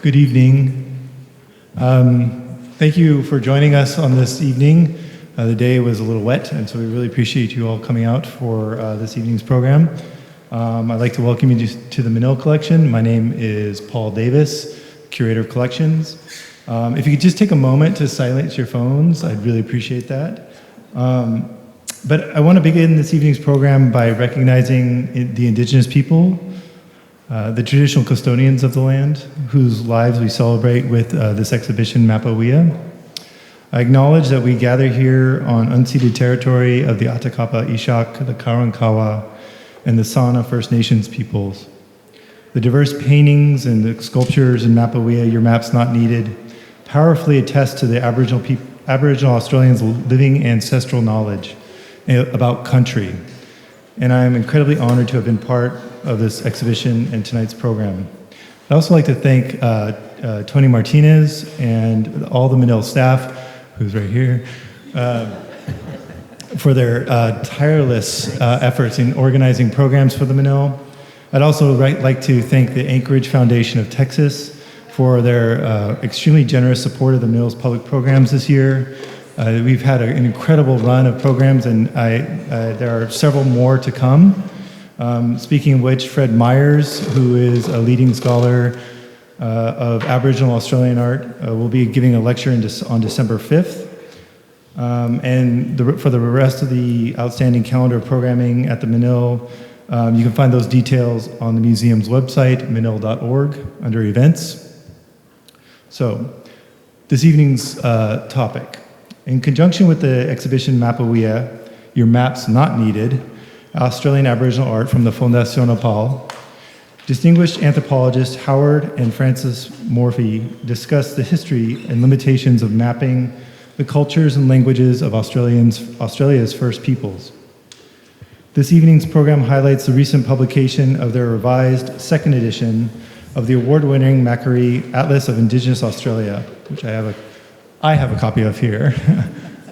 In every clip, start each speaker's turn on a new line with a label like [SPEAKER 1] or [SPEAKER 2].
[SPEAKER 1] Good evening. Thank you for joining us on this evening. The day was a little wet, and so we really appreciate you all coming out for this evening's program. I'd like to welcome you to the Manil Collection. My name is Paul Davis, Curator of Collections. If you could just take a moment to silence your phones, I'd really appreciate that. But I want to begin this evening's program by recognizing the Indigenous people, the traditional custodians of the land, whose lives we celebrate with this exhibition, Mapa Wiya. I acknowledge that we gather here on unceded territory of the Atakapa Ishak, the Karankawa, and the Sana First Nations peoples. The diverse paintings and the sculptures in Mapa Wiya, Your Maps Not Needed, powerfully attest to the Aboriginal Australians' living ancestral knowledge about country. And I am incredibly honored to have been part of this exhibition and tonight's program. I'd also like to thank Tony Martinez and all the Manil staff, who's right here, for their tireless efforts in organizing programs for the Manil. I'd also like to thank the Anchorage Foundation of Texas for their extremely generous support of the Manil's public programs this year. We've had an incredible run of programs, and there are several more to come. Speaking of which, Fred Myers, who is a leading scholar of Aboriginal Australian art, will be giving a lecture on December 5th. And for the rest of the outstanding calendar of programming at the Manil, you can find those details on the museum's website, manil.org, under events. So, this evening's topic. In conjunction with the exhibition Mapa Wiya, Your Maps Not Needed, Australian Aboriginal Art from the Fondation Opale, distinguished anthropologists Howard and Frances Morphy discussed the history and limitations of mapping the cultures and languages of Australia's First Peoples. This evening's program highlights the recent publication of their revised second edition of the award-winning Macquarie Atlas of Indigenous Australia, which I have a copy of here.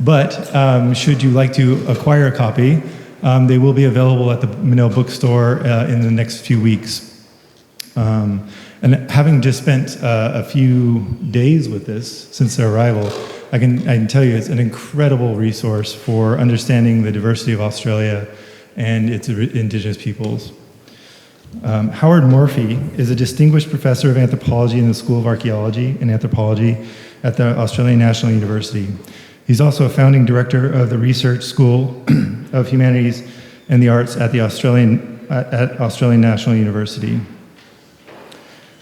[SPEAKER 1] But should you like to acquire a copy, they will be available at the Manil bookstore in the next few weeks. And having just spent a few days with this since their arrival, I can tell you it's an incredible resource for understanding the diversity of Australia and its Indigenous peoples. Howard Morphy is a distinguished professor of anthropology in the School of Archaeology and Anthropology at the Australian National University. He's also a founding director of the Research School of Humanities and the Arts at the Australian National University.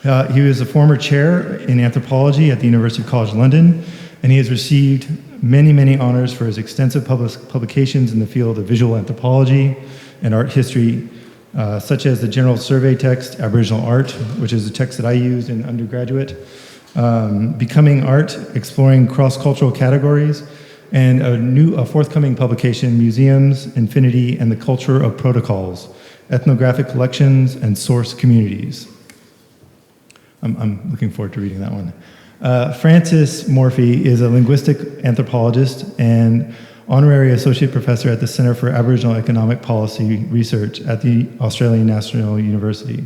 [SPEAKER 1] He was a former chair in anthropology at the University of College London, and he has received many, many honors for his extensive publications in the field of visual anthropology and art history, such as the General Survey text, Aboriginal Art, which is a text that I used in undergraduate, Becoming Art, Exploring Cross-Cultural Categories, and a forthcoming publication, Museums, Infinity, and the Culture of Protocols, Ethnographic Collections and Source Communities. I'm looking forward to reading that one. Frances Morphy is a linguistic anthropologist and honorary associate professor at the Center for Aboriginal Economic Policy Research at the Australian National University.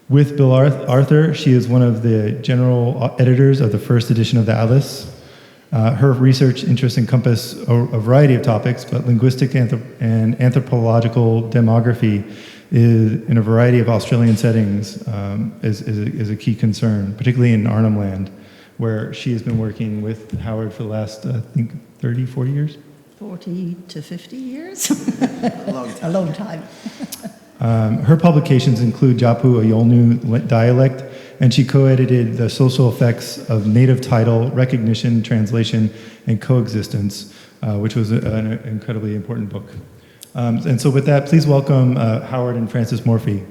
[SPEAKER 1] With Bill Arthur, she is one of the general editors of the first edition of the Atlas. Her research interests encompass a variety of topics, but linguistic and anthropological demography in a variety of Australian settings is a key concern, particularly in Arnhem Land, where she has been working with Howard for the last, I think, 30, 40 years?
[SPEAKER 2] 40 to 50 years. A long time.
[SPEAKER 1] Her publications include Japu, a Yolnu dialect, and she co-edited The Social Effects of Native Title, Recognition, Translation, and Coexistence, which was an incredibly important book. And so with that, please welcome Howard and Frances Morphy.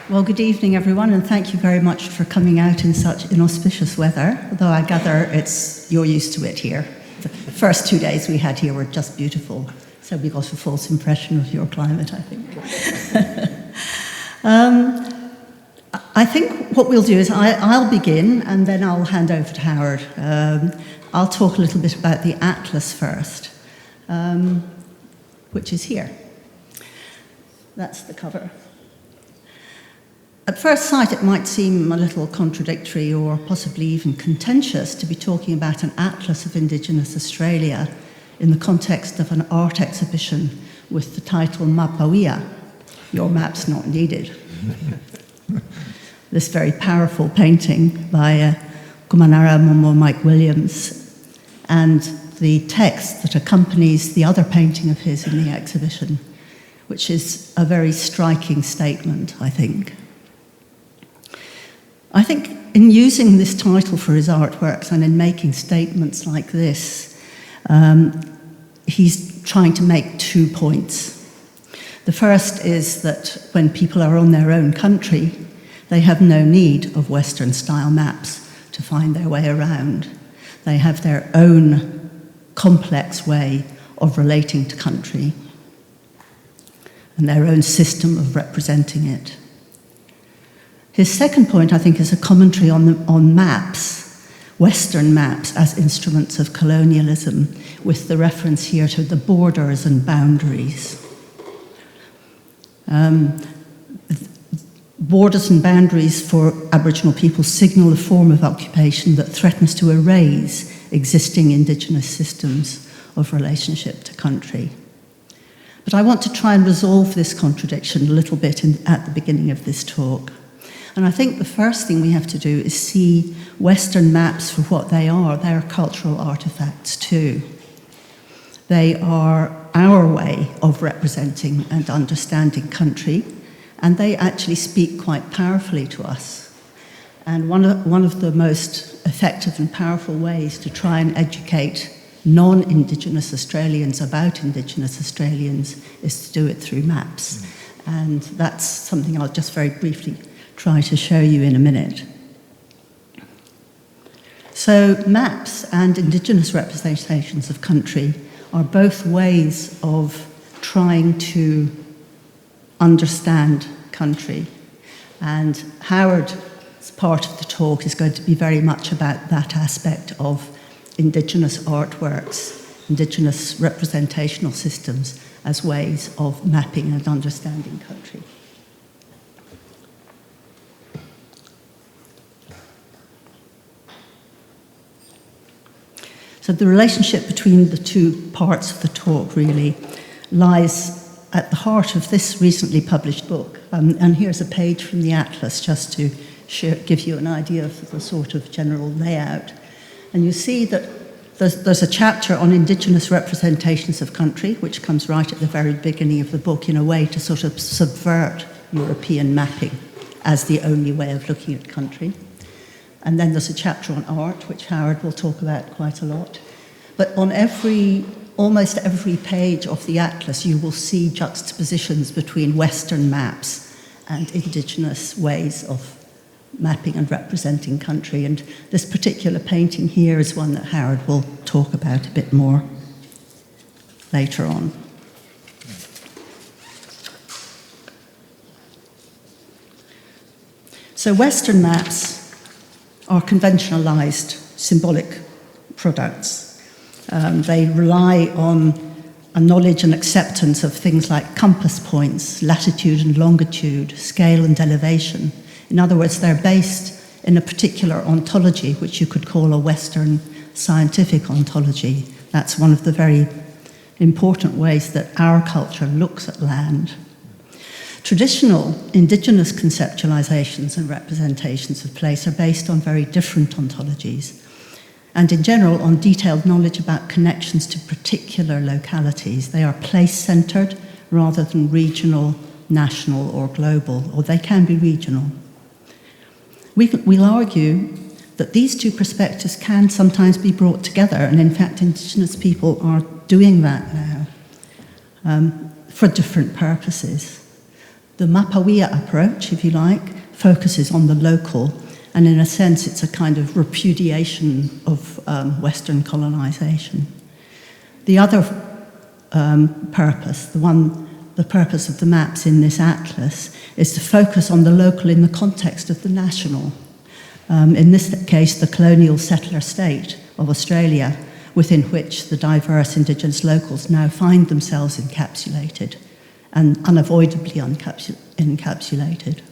[SPEAKER 2] Well, good evening, everyone, and thank you very much for coming out in such inauspicious weather, although I gather you're used to it here. The first 2 days we had here were just beautiful, so we got a false impression of your climate, I think. I think what we'll do is I'll begin, and then I'll hand over to Howard. I'll talk a little bit about the Atlas first, which is here. That's the cover. At first sight, it might seem a little contradictory or possibly even contentious to be talking about an atlas of Indigenous Australia in the context of an art exhibition with the title Mapa Wiya, Your Map's Not Needed. This very powerful painting by Kumanara Momo Mike Williams, and the text that accompanies the other painting of his in the exhibition, which is a very striking statement, I think. I think in using this title for his artworks and in making statements like this, he's trying to make 2 points. The first is that when people are on their own country, they have no need of Western-style maps to find their way around. They have their own complex way of relating to country and their own system of representing it. His second point, I think, is a commentary on maps, Western maps as instruments of colonialism, with the reference here to the borders and boundaries. Borders and boundaries for Aboriginal people signal a form of occupation that threatens to erase existing Indigenous systems of relationship to country. But I want to try and resolve this contradiction a little bit at the beginning of this talk. And I think the first thing we have to do is see Western maps for what they are. They're cultural artifacts too. They are our way of representing and understanding country, and they actually speak quite powerfully to us. And one of the most effective and powerful ways to try and educate non-Indigenous Australians about Indigenous Australians is to do it through maps. And that's something I'll just very briefly try to show you in a minute. So maps and Indigenous representations of country are both ways of trying to understand country. And Howard's part of the talk is going to be very much about that aspect of Indigenous artworks, Indigenous representational systems as ways of mapping and understanding country. So the relationship between the two parts of the talk really lies at the heart of this recently published book. And here's a page from the atlas just to give you an idea of the sort of general layout. And you see that there's a chapter on Indigenous representations of country, which comes right at the very beginning of the book in a way to sort of subvert European mapping as the only way of looking at country. And then there's a chapter on art, which Howard will talk about quite a lot. But on almost every page of the atlas, you will see juxtapositions between Western maps and Indigenous ways of mapping and representing country. And this particular painting here is one that Howard will talk about a bit more later on. So Western maps are conventionalized symbolic products. They rely on a knowledge and acceptance of things like compass points, latitude and longitude, scale and elevation. In other words, they're based in a particular ontology, which you could call a Western scientific ontology. That's one of the very important ways that our culture looks at land. Traditional Indigenous conceptualizations and representations of place are based on very different ontologies, and in general on detailed knowledge about connections to particular localities. They are place-centered rather than regional, national, or global, or they can be regional. We'll argue that these two perspectives can sometimes be brought together, and in fact Indigenous people are doing that now for different purposes. The Mapa Wiya approach, if you like, focuses on the local, and in a sense it's a kind of repudiation of Western colonization. The other purpose, the purpose of the maps in this atlas, is to focus on the local in the context of the national. In this case, the colonial settler state of Australia, within which the diverse Indigenous locals now find themselves encapsulated and unavoidably encapsulated.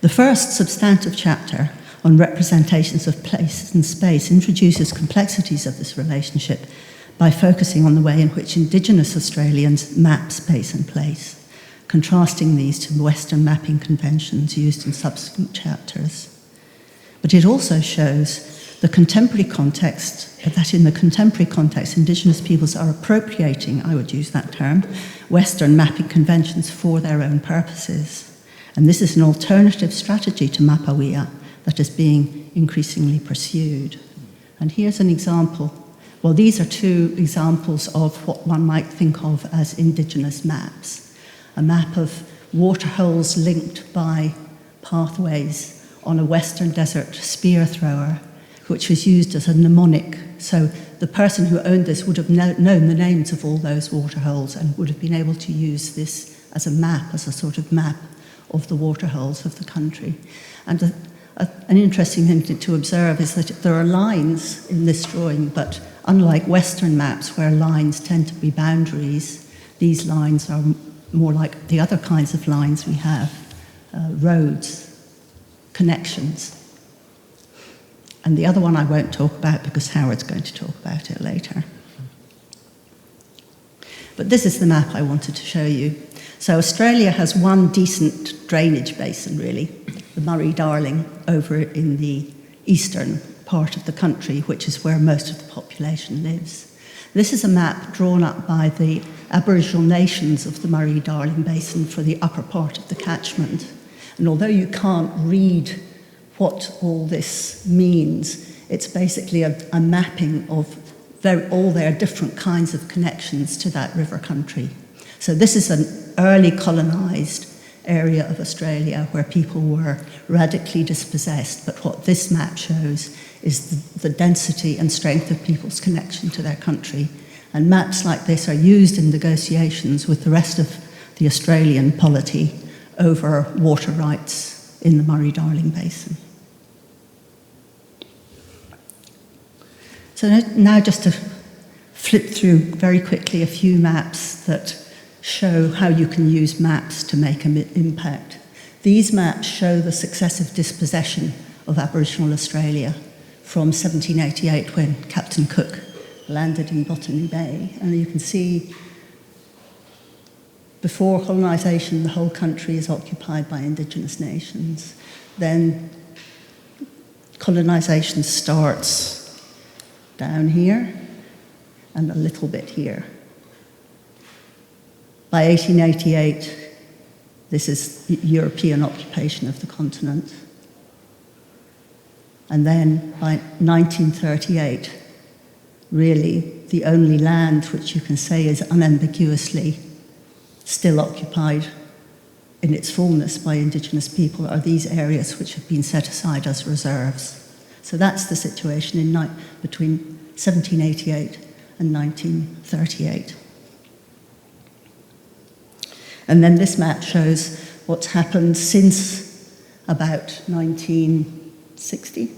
[SPEAKER 2] The first substantive chapter on representations of place and space introduces complexities of this relationship by focusing on the way in which Indigenous Australians map space and place, contrasting these to Western mapping conventions used in subsequent chapters. But it also shows the contemporary context, that in the contemporary context, Indigenous peoples are appropriating, I would use that term, Western mapping conventions for their own purposes. And this is an alternative strategy to Mapa Wiya that is being increasingly pursued. And here's an example. Well, these are two examples of what one might think of as Indigenous maps. A map of waterholes linked by pathways on a Western desert spear thrower, which was used as a mnemonic. So the person who owned this would have known the names of all those waterholes and would have been able to use this as a map, as a sort of map of the waterholes of the country. And an interesting thing to observe is that there are lines in this drawing, but unlike Western maps where lines tend to be boundaries, these lines are more like the other kinds of lines we have, roads, connections. And the other one I won't talk about because Howard's going to talk about it later. But this is the map I wanted to show you. So Australia has one decent drainage basin, really, the Murray-Darling, over in the eastern part of the country, which is where most of the population lives. This is a map drawn up by the Aboriginal nations of the Murray-Darling Basin for the upper part of the catchment. And although you can't read what all this means, it's basically a mapping of all their different kinds of connections to that river country. So this is an early colonised area of Australia where people were radically dispossessed, but what this map shows is the density and strength of people's connection to their country. And maps like this are used in negotiations with the rest of the Australian polity over water rights in the Murray-Darling Basin. So now just to flip through very quickly a few maps that show how you can use maps to make an impact. These maps show the successive dispossession of Aboriginal Australia from 1788 when Captain Cook landed in Botany Bay. And you can see before colonisation, the whole country is occupied by Indigenous nations. Then colonisation starts down here and a little bit here. By 1888, this is European occupation of the continent. And then by 1938, really the only land which you can say is unambiguously still occupied in its fullness by Indigenous people are these areas which have been set aside as reserves. So that's the situation between 1788 and 1938. And then this map shows what's happened since about 1960,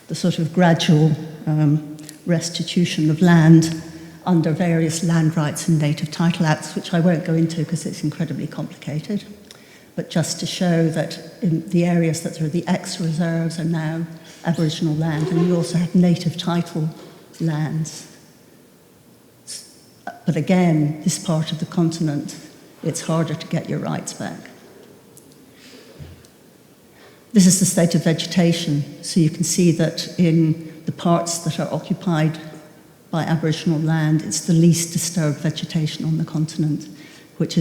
[SPEAKER 2] the sort of gradual restitution of land under various land rights and native title acts, which I won't go into because it's incredibly complicated, but just to show that in the areas that are the ex-reserves are now Aboriginal land, and you also have native title lands. But again, this part of the continent, it's harder to get your rights back. This is the state of vegetation. So you can see that in the parts that are occupied by Aboriginal land, it's the least disturbed vegetation on the continent, which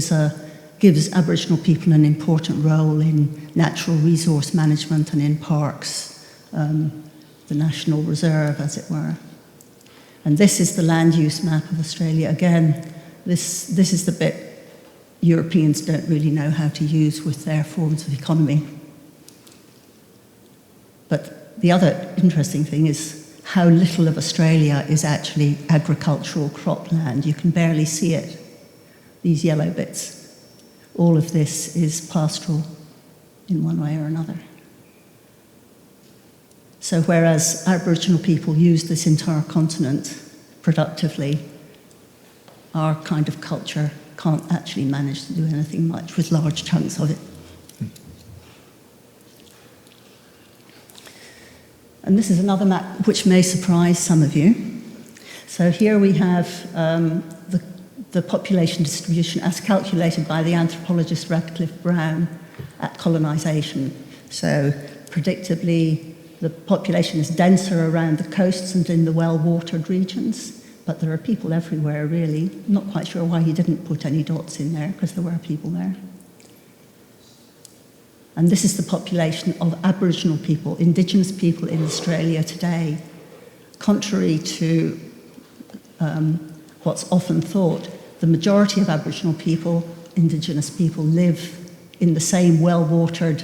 [SPEAKER 2] gives Aboriginal people an important role in natural resource management and in parks, the National Reserve, as it were. And this is the land use map of Australia. Again, this is the bit Europeans don't really know how to use with their forms of economy. But the other interesting thing is how little of Australia is actually agricultural cropland. You can barely see it, these yellow bits. All of this is pastoral in one way or another. So whereas Aboriginal people use this entire continent productively, our kind of culture can't actually manage to do anything much with large chunks of it. And this is another map which may surprise some of you. So here we have the population distribution as calculated by the anthropologist Radcliffe Brown at colonisation. So predictably, the population is denser around the coasts and in the well-watered regions, but there are people everywhere, really. I'm not quite sure why he didn't put any dots in there, because there were people there. And this is the population of Aboriginal people, Indigenous people in Australia today. Contrary to what's often thought, the majority of Aboriginal people, Indigenous people, live in the same well-watered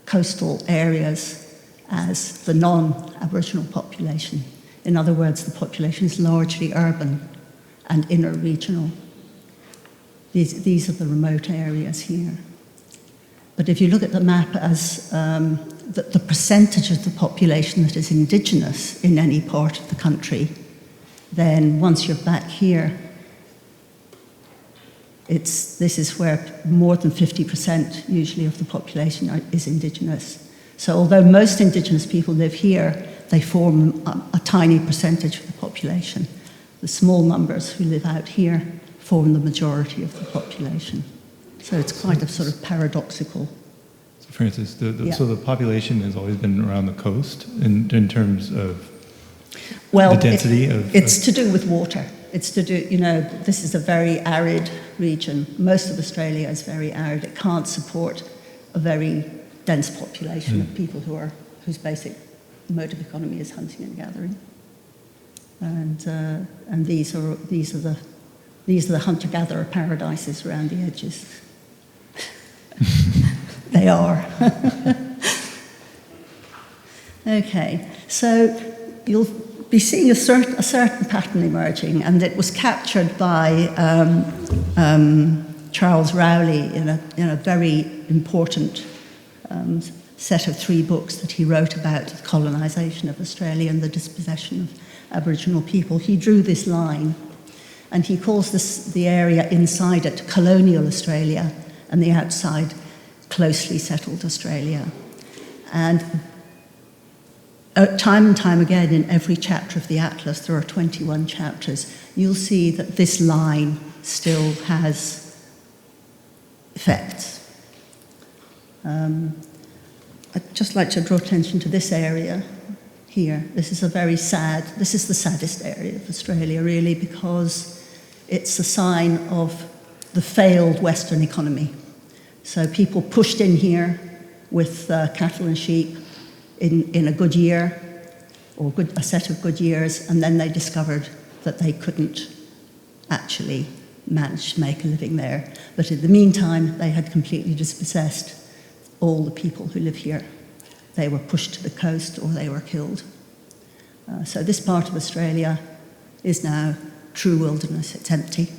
[SPEAKER 2] coastal areas as the non-Aboriginal population. In other words, the population is largely urban and inner regional. These are the remote areas here. But if you look at the map as the percentage of the population that is Indigenous in any part of the country, then once you're back here, this is where more than 50% usually of the population is Indigenous. So although most Indigenous people live here, they form a tiny percentage of the population. The small numbers who live out here form the majority of the population. So it's quite a sort of paradoxical.
[SPEAKER 1] So Frances, so the population has always been around the coast in terms of the density
[SPEAKER 2] it's to do with water. It's to do, this is a very arid region. Most of Australia is very arid. It can't support a very dense population of people whose basic mode of economy is hunting and gathering. And these are the hunter-gatherer paradises around the edges. They are. Okay, so you'll be seeing a certain pattern emerging, and it was captured by Charles Rowley in a very important set of 3 books that he wrote about the colonisation of Australia and the dispossession of Aboriginal people. He drew this line, and he calls the area inside it colonial Australia, and the outside closely settled Australia. And time and time again, in every chapter of the Atlas, there are 21 chapters, you'll see that this line still has effects. I'd just like to draw attention to this area here. This is the saddest area of Australia, really, because it's a sign of the failed Western economy. So people pushed in here with cattle and sheep in a good year, or a set of good years, and then they discovered that they couldn't actually manage to make a living there. But in the meantime, they had completely dispossessed all the people who live here. They were pushed to the coast or they were killed. So this part of Australia is now true wilderness. It's empty.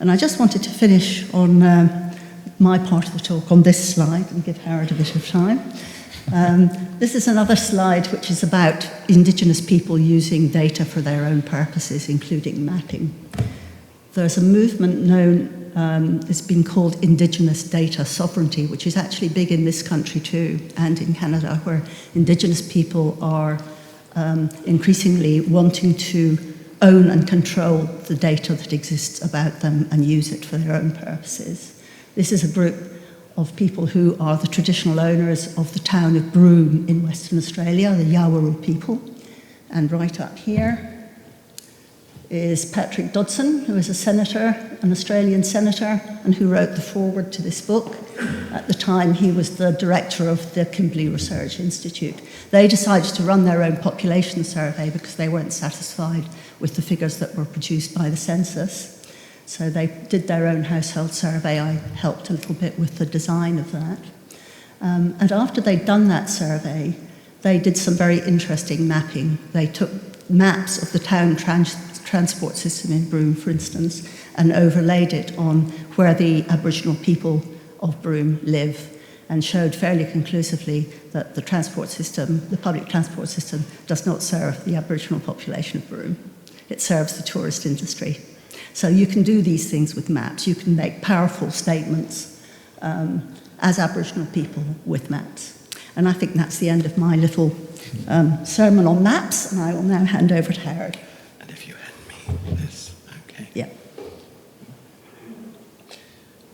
[SPEAKER 2] And I just wanted to finish on my part of the talk on this slide and give Howard a bit of time. This is another slide which is about Indigenous people using data for their own purposes, including mapping. There's a movement known, it's been called Indigenous Data Sovereignty, which is actually big in this country too, and in Canada, where Indigenous people are increasingly wanting to own and control the data that exists about them and use it for their own purposes. This is a group of people who are the traditional owners of the town of Broome in Western Australia, the Yawarru people. And right up here is Patrick Dodson, who is a senator, an Australian senator, and who wrote the foreword to this book. At the time, he was the director of the Kimberley Research Institute. They decided to run their own population survey because they weren't satisfied with the figures that were produced by the census. So they did their own household survey. I helped a little bit with the design of that. And after they'd done that survey, they did some very interesting mapping. They took maps of the town transport system in Broome, for instance, and overlaid it on where the Aboriginal people of Broome live. and showed fairly conclusively that the transport system, the public transport system, does not serve the Aboriginal population of Broome. It serves the tourist industry. So you can do these things with maps. You can make powerful statements as Aboriginal people with maps. And I think that's the end of my little sermon on maps, and I will now hand over to Howard.
[SPEAKER 3] And if you hand me this, okay.
[SPEAKER 2] Yeah.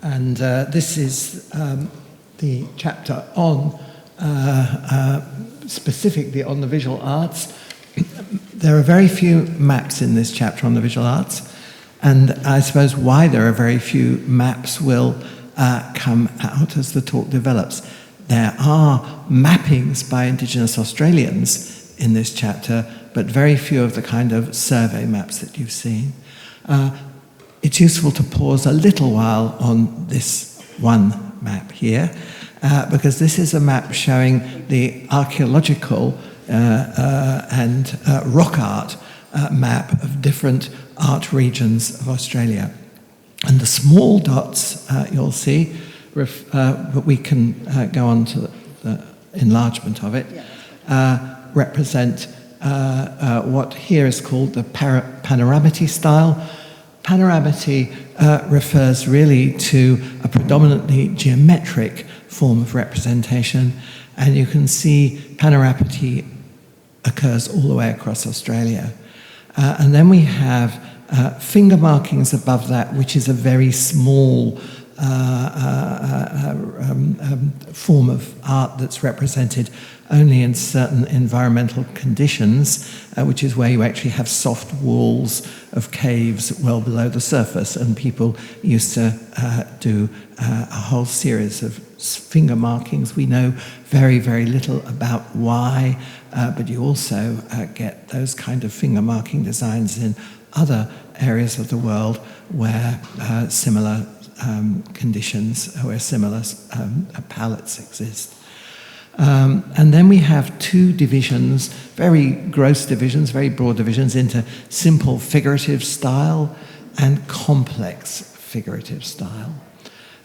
[SPEAKER 3] And this is the chapter on, specifically on the visual arts. There are very few maps in this chapter on the visual arts, and I suppose why there are very few maps will come out as the talk develops. There are mappings by Indigenous Australians in this chapter, but very few of the kind of survey maps that you've seen. It's useful to pause a little while on this one map here, because this is a map showing the archaeological and rock art map of different art regions of Australia. And the small dots you'll see, but we can go on to the enlargement of it, represent what here is called the panoramity style. Panoramity refers really to a predominantly geometric form of representation, and you can see panoramity occurs all the way across Australia. And then we have finger markings above that, which is a very small form of art that's represented only in certain environmental conditions, which is where you actually have soft walls of caves well below the surface, and people used to do a whole series of finger markings. We know very, very little about why, but you also get those kind of finger marking designs in other areas of the world where similar conditions, where similar palettes exist. And then we have two divisions, very gross divisions, very broad divisions into simple figurative style and complex figurative style.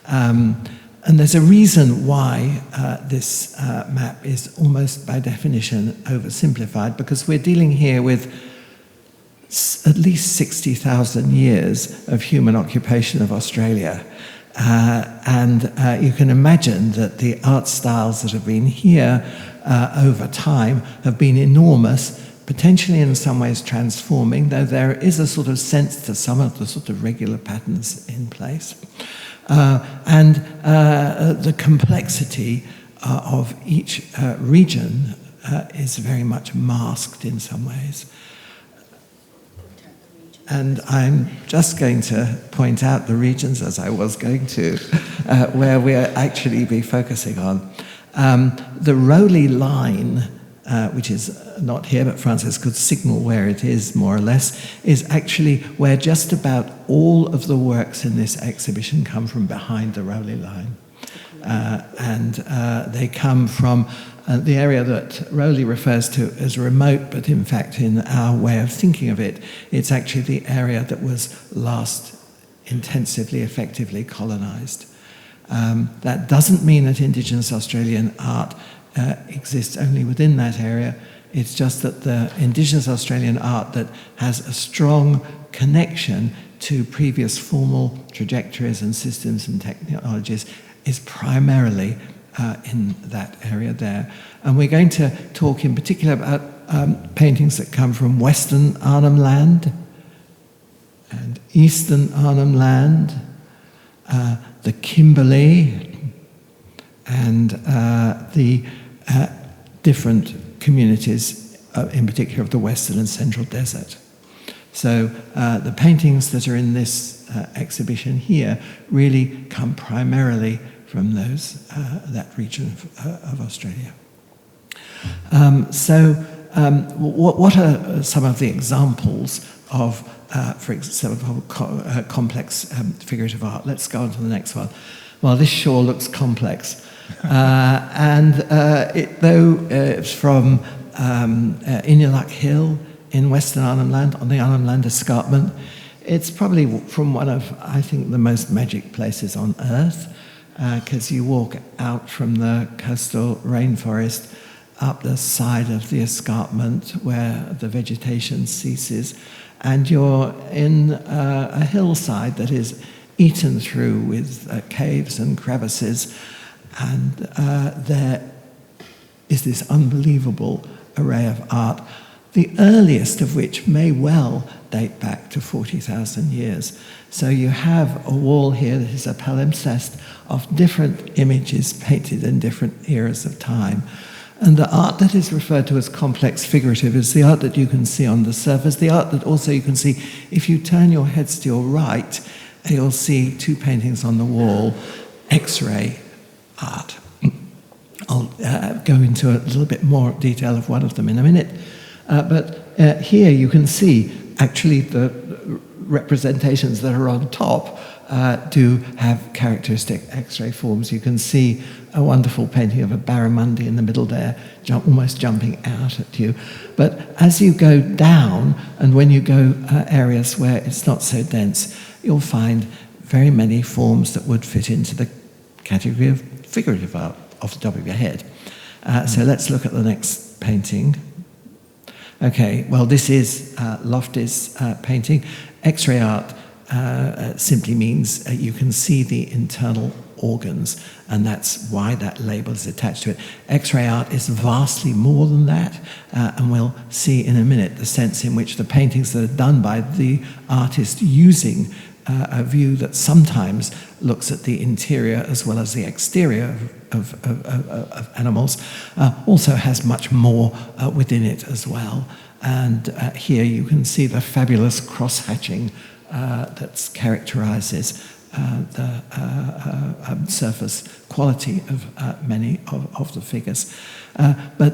[SPEAKER 3] And there's a reason why this map is almost by definition oversimplified, because we're dealing here with at least 60,000 years of human occupation of Australia. And you can imagine that the art styles that have been here over time have been enormous, potentially in some ways transforming, though there is a sort of sense to some of the sort of regular patterns in place. And the complexity of each region is very much masked in some ways. And I'm just going to point out the regions, as I was going to, where we'll actually be focusing on. The Rowley line, which is not here, but Frances could signal where it is, more or less, is actually where just about all of the works in this exhibition come from behind the Rowley line. And they come from the area that Rowley refers to as remote, but in fact, in our way of thinking of it, it's actually the area that was last intensively, effectively colonised. That doesn't mean that Indigenous Australian art exists only within that area. It's just that the Indigenous Australian art that has a strong connection to previous formal trajectories and systems and technologies is primarily in that area there. And we're going to talk in particular about paintings that come from Western Arnhem Land and Eastern Arnhem Land, the Kimberley, and the different communities, in particular of the Western and Central Desert. So the paintings that are in this exhibition here really come primarily from that region of Australia. What are some of the examples of, for example, complex figurative art? Let's go on to the next one. Well, this sure looks complex. Though it's from Inuluk Hill in Western Arnhem Land, on the Arnhem Land Escarpment, it's probably from one of, I think, the most magic places on Earth. because you walk out from the coastal rainforest up the side of the escarpment where the vegetation ceases, and you're in a hillside that is eaten through with caves and crevices, and there is this unbelievable array of art, the earliest of which may well date back to 40,000 years. So you have a wall here that is a palimpsest of different images painted in different eras of time. And the art that is referred to as complex figurative is the art that you can see on the surface, the art that also you can see if you turn your heads to your right, you'll see two paintings on the wall, X-ray art. I'll go into a little bit more detail of one of them in a minute. But here you can see actually the representations that are on top do have characteristic X-ray forms. You can see a wonderful painting of a barramundi in the middle there, almost jumping out at you. But as you go down, and when you go areas where it's not so dense, you'll find very many forms that would fit into the category of figurative art off the top of your head. So let's look at the next painting. Okay, well, this is Lofty's painting. X-ray art simply means you can see the internal organs, and that's why that label is attached to it. X-ray art is vastly more than that, and we'll see in a minute the sense in which the paintings that are done by the artist using a view that sometimes looks at the interior as well as the exterior of animals, also has much more within it as well. And here you can see the fabulous cross-hatching that characterizes the surface quality of many of the figures. But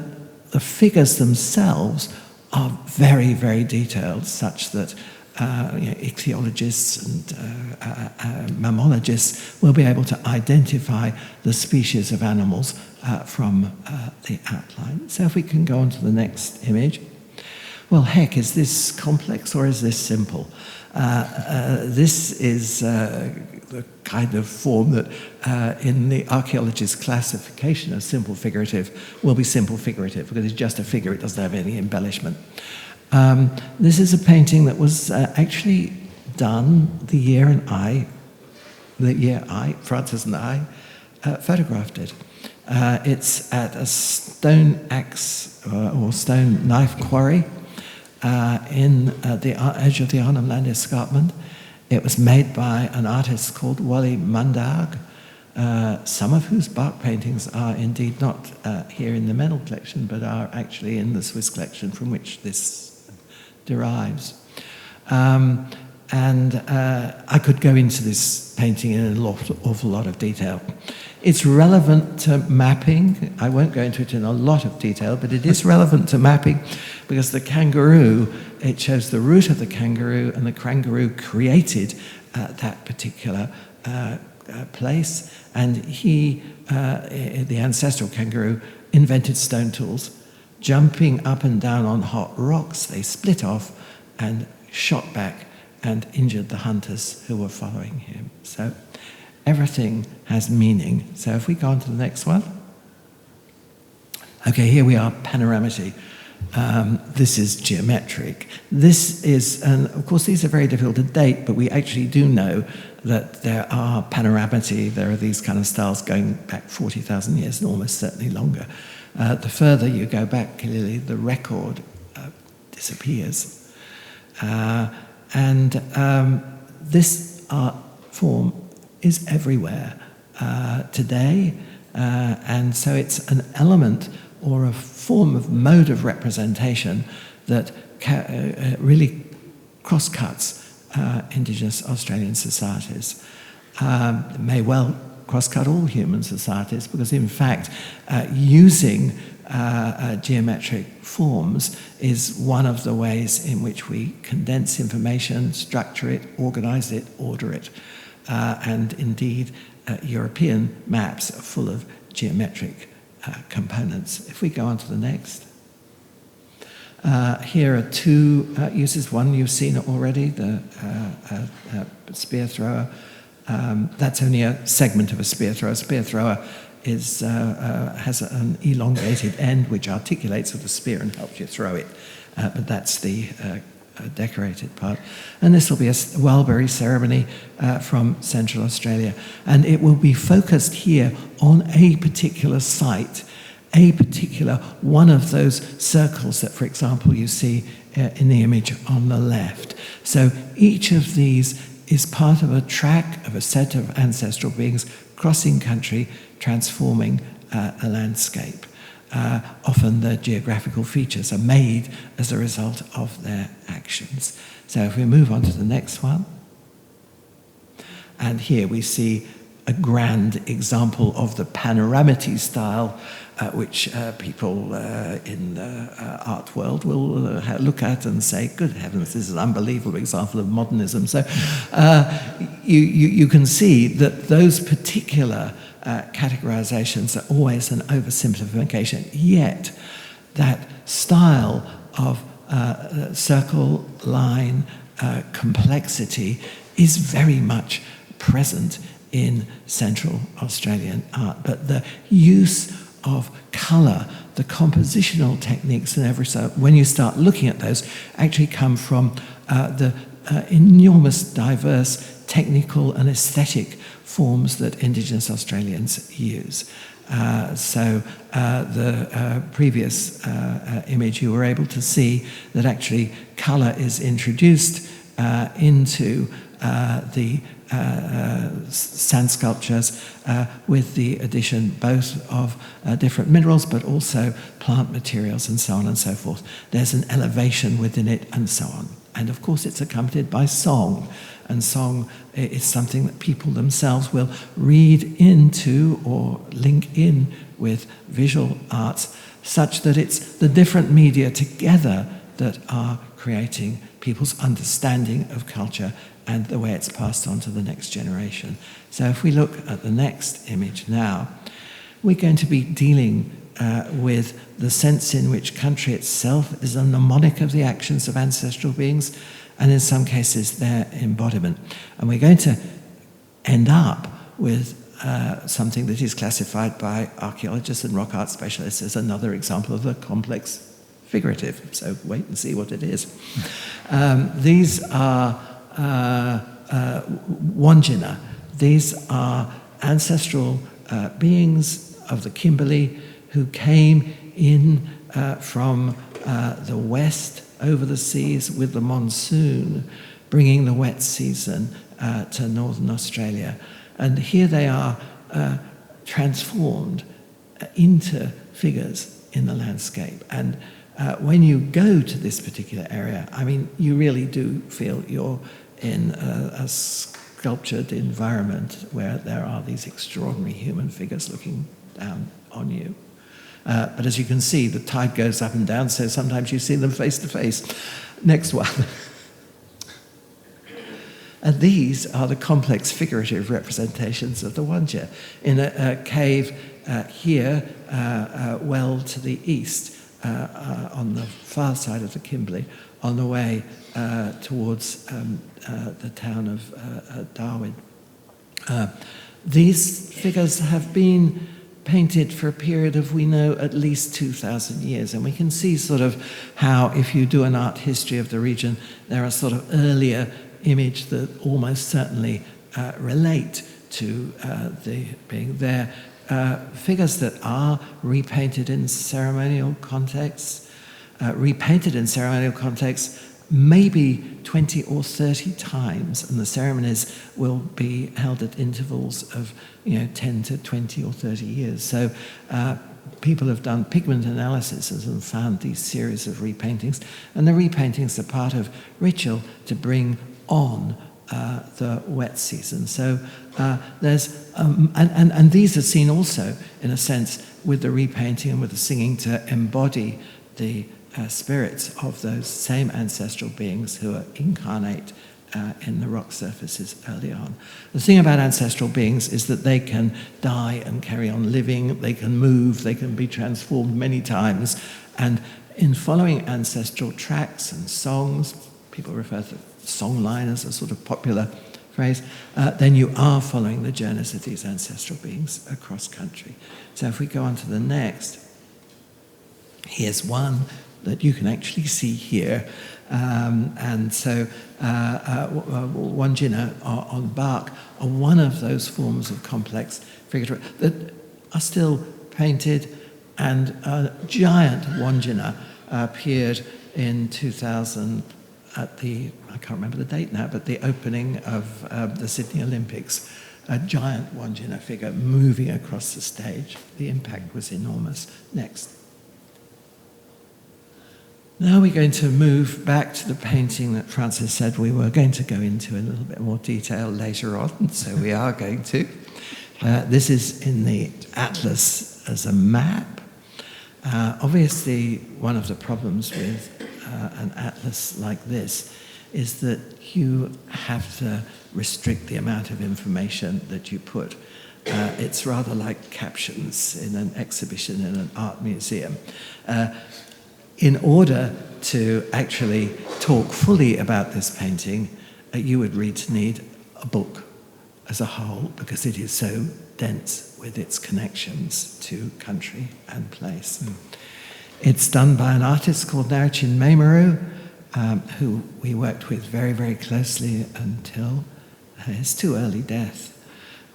[SPEAKER 3] the figures themselves are very, very detailed, such that ichthyologists and mammalogists will be able to identify the species of animals from the outline. So if we can go on to the next image. Well, heck, is this complex or is this simple? This is the kind of form that in the archaeologist's classification of simple figurative will be simple figurative, because it's just a figure, it doesn't have any embellishment. This is a painting that was actually done the year Frances and I photographed it. It's at a stone axe or stone knife quarry in the edge of the Arnhem Land Escarpment. It was made by an artist called Wally Mundag, some of whose bark paintings are indeed not here in the medal collection, but are actually in the Swiss collection from which this derives. And I could go into this painting in an awful lot of detail. It's relevant to mapping. I won't go into it in a lot of detail, but it is relevant to mapping because the kangaroo, it shows the root of the kangaroo, and the kangaroo created that particular place. And he, the ancestral kangaroo, invented stone tools. Jumping up and down on hot rocks, they split off and shot back and injured the hunters who were following him. So everything has meaning. So if we go on to the next one. Okay, here we are, panoramity. This is geometric. This is, and of course these are very difficult to date, but we actually do know that there are panoramity, there are these kind of styles going back 40,000 years and almost certainly longer. The further you go back, clearly the record disappears. This art form is everywhere today, and so it's an element or a form of mode of representation that really cross-cuts Indigenous Australian societies. It may well cross-cut all human societies, because in fact using geometric forms is one of the ways in which we condense information, structure it, organize it, order it. And indeed, European maps are full of geometric components. If we go on to the next. Here are two uses. One you've seen already, the spear thrower That's only a segment of a spear thrower. A spear thrower has an elongated end which articulates with the spear and helps you throw it. But that's the decorated part. And this will be a Wellberry ceremony from Central Australia. And it will be focused here on a particular site, a particular one of those circles that, for example, you see in the image on the left. So each of these is part of a track of a set of ancestral beings crossing country, transforming a landscape. Often the geographical features are made as a result of their actions. So if we move on to the next one. And here we see a grand example of the panoramity style, which people in the art world will look at and say, good heavens, this is an unbelievable example of modernism. So you can see that those particular categorizations are always an oversimplification, yet that style of circle, line, complexity is very much present in Central Australian art. But the use of colour, the compositional techniques and every so when you start looking at those, actually come from the enormous diverse technical and aesthetic forms that Indigenous Australians use. The previous image, you were able to see that actually colour is introduced into the sand sculptures with the addition both of different minerals but also plant materials and so on and so forth. There's an elevation within it and so on. And of course it's accompanied by song. And song is something that people themselves will read into or link in with visual arts, such that it's the different media together that are creating people's understanding of culture and the way it's passed on to the next generation. So if we look at the next image now, we're going to be dealing with the sense in which country itself is a mnemonic of the actions of ancestral beings, and in some cases their embodiment. And we're going to end up with something that is classified by archaeologists and rock art specialists as another example of the complex figurative. So wait and see what it is. These are Wandjina. These are ancestral beings of the Kimberley who came in from the west over the seas with the monsoon, bringing the wet season to northern Australia. And here they are transformed into figures in the landscape. And when you go to this particular area, I mean, you really do feel you're in a sculptured environment where there are these extraordinary human figures looking down on you. But as you can see, the tide goes up and down, so sometimes you see them face to face. Next one. And these are the complex figurative representations of the Wandjina in a cave here, well to the east, on the far side of the Kimberley, on the way towards the town of Darwin. These figures have been painted for a period of, we know, at least 2,000 years. And we can see sort of how, if you do an art history of the region, there are sort of earlier images that almost certainly relate to the being there. Figures that are repainted in ceremonial contexts, maybe 20 or 30 times, and the ceremonies will be held at intervals of 10 to 20 or 30 years. So people have done pigment analysis and found these series of repaintings, and the repaintings are part of ritual to bring on the wet season. So there's and these are seen also in a sense with the repainting and with the singing to embody the spirits of those same ancestral beings who are incarnate in the rock surfaces early on. The thing about ancestral beings is that they can die and carry on living, they can move, they can be transformed many times, and in following ancestral tracks and songs, people refer to songline as a sort of popular phrase, then you are following the journeys of these ancestral beings across country. So if we go on to the next, here's one that you can actually see here. And so Wandjina on bark are one of those forms of complex figurative that are still painted, and a giant Wandjina appeared in 2000 at the, I can't remember the date now, but the opening of the Sydney Olympics. A giant Wandjina figure moving across the stage. The impact was enormous. Next. Now we're going to move back to the painting that Frances said we were going to go into in a little bit more detail later on, so we are going to. This is in the atlas as a map. Obviously, one of the problems with an atlas like this is that you have to restrict the amount of information that you put. It's rather like captions in an exhibition in an art museum. In order to actually talk fully about this painting, you would need a book as a whole, because it is so dense with its connections to country and place. It's done by an artist called Narichin Meimaru, who we worked with very, very closely until his too early death.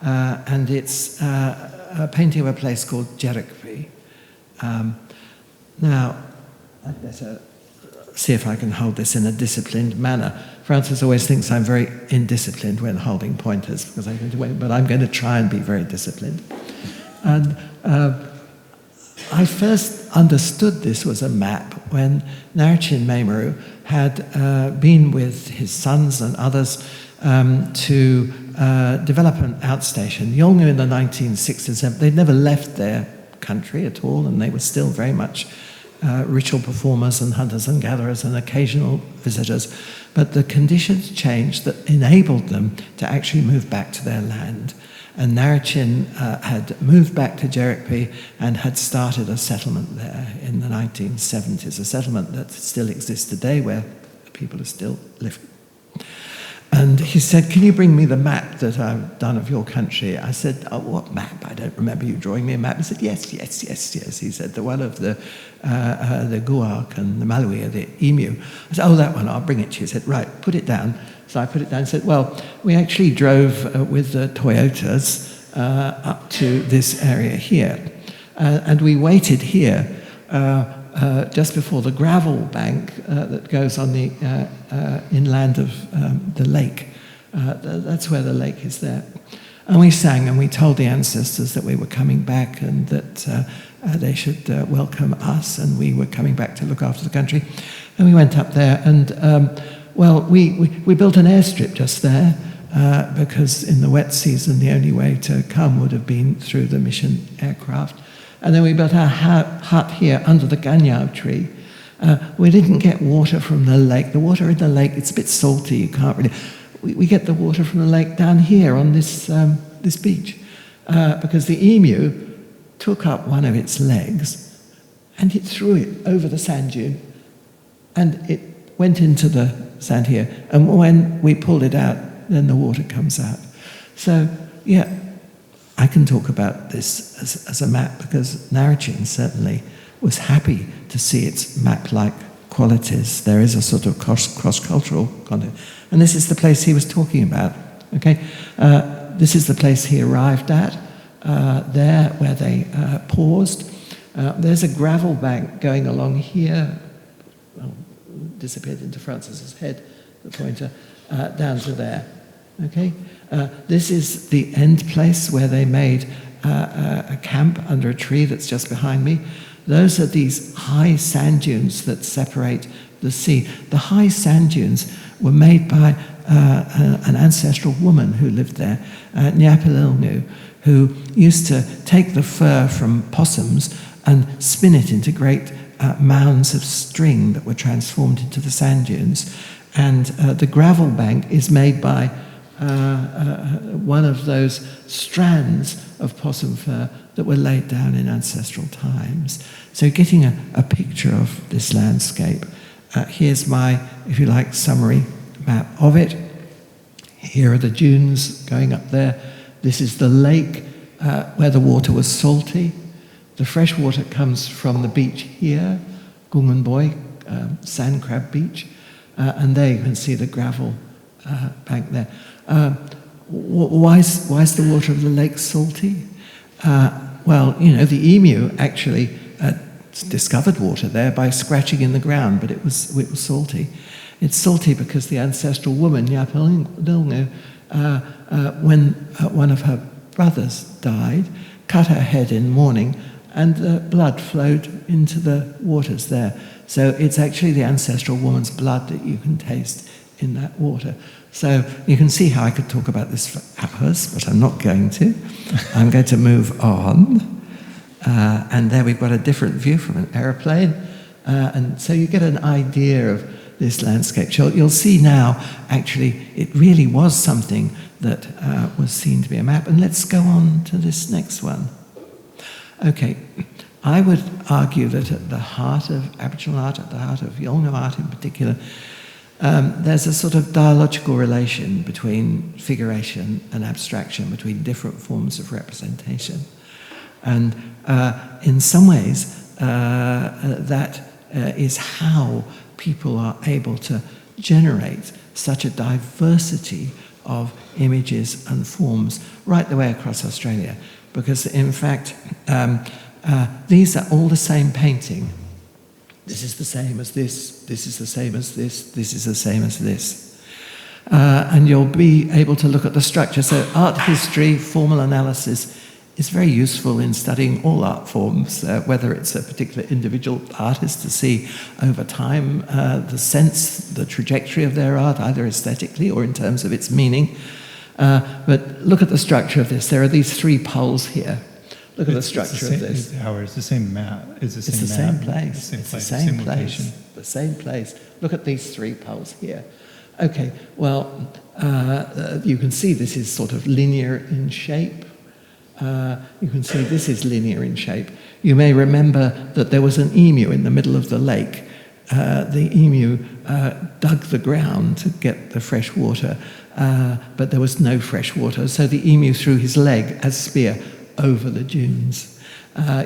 [SPEAKER 3] And it's a painting of a place called Jerikpi. Now, I'd better see if I can hold this in a disciplined manner. Frances always thinks I'm very indisciplined when holding pointers, because I'm going to wait, but I'm going to try and be very disciplined. And I first understood this was a map when Narichin Meimaru had been with his sons and others to develop an outstation. Yolngu in the 1960s, they'd never left their country at all, and they were still very much ritual performers and hunters and gatherers and occasional visitors. But the conditions changed that enabled them to actually move back to their land. And Narichin had moved back to Jerikpi and had started a settlement there in the 1970s, a settlement that still exists today where people are still living. And he said, "Can you bring me the map that I've done of your country?" I said, "Oh, what map? I don't remember you drawing me a map." He said, yes. He said, "The one of the guark and the Maluia, the emu." I said, "Oh, that one, I'll bring it to you." He said, "Right, put it down." So I put it down and said, "Well, we actually drove with the Toyotas up to this area here. And we waited here just before the gravel bank that goes on the inland of the lake. That's where the lake is there. And we sang and we told the ancestors that we were coming back and that they should welcome us, and we were coming back to look after the country. And we went up there and, we built an airstrip just there because in the wet season the only way to come would have been through the mission aircraft. And then we built our hut here under the ganyao tree. We didn't get water from the lake. The water in the lake, it's a bit salty, you can't really... We get the water from the lake down here on this beach because the emu took up one of its legs and it threw it over the sand dune and it went into the sand here. And when we pulled it out, then the water comes out. So, yeah, I can talk about this as a map because Narichin certainly was happy to see its map-like qualities. There is a sort of cross-cultural content. And this is the place he was talking about, okay? This is the place he arrived at, there where they paused. There's a gravel bank going along here, disappeared into Frances's head, the pointer, down to there, okay? This is the end place where they made a camp under a tree that's just behind me. Those are these high sand dunes that separate the sea. The high sand dunes were made by an ancestral woman who lived there, Nyapalilnu, who used to take the fur from possums and spin it into great mounds of string that were transformed into the sand dunes. And the gravel bank is made by one of those strands of possum fur that were laid down in ancestral times. So getting a picture of this landscape. Here's my, if you like, summary map of it. Here are the dunes going up there. This is the lake where the water was salty. The fresh water comes from the beach here, Gunganboy, sand crab beach, and there you can see the gravel bank there. Why is the water of the lake salty? Well, the emu actually discovered water there by scratching in the ground, but it was salty. It's salty because the ancestral woman, Yapalilngu, when one of her brothers died, cut her head in mourning, and the blood flowed into the waters there. So it's actually the ancestral woman's blood that you can taste in that water. So you can see how I could talk about this for hours, but I'm not going to. I'm going to move on. And there we've got a different view from an aeroplane. And so you get an idea of this landscape. You'll see now, actually, it really was something that was seen to be a map. And let's go on to this next one. Okay, I would argue that at the heart of Aboriginal art, at the heart of Yolngu art in particular, there's a sort of dialogical relation between figuration and abstraction, between different forms of representation. And in some ways, that is how people are able to generate such a diversity of images and forms right the way across Australia. Because in fact, these are all the same painting. This is the same as this is the same as this is the same as this. And you'll be able to look at the structure. So art history, formal analysis is very useful in studying all art forms, whether it's a particular individual artist to see over time the sense, the trajectory of their art, either aesthetically or in terms of its meaning. But look at the structure of this. There are these three poles here. Look at the structure of this.
[SPEAKER 1] Howard, it's the same map. It's the same
[SPEAKER 3] place. It's the same place. The same place. Look at these three poles here. Okay, well, you can see this is sort of linear in shape. You can see this is linear in shape. You may remember that there was an emu in the middle of the lake. The emu dug the ground to get the fresh water, but there was no fresh water, so the emu threw his leg as spear over the dunes.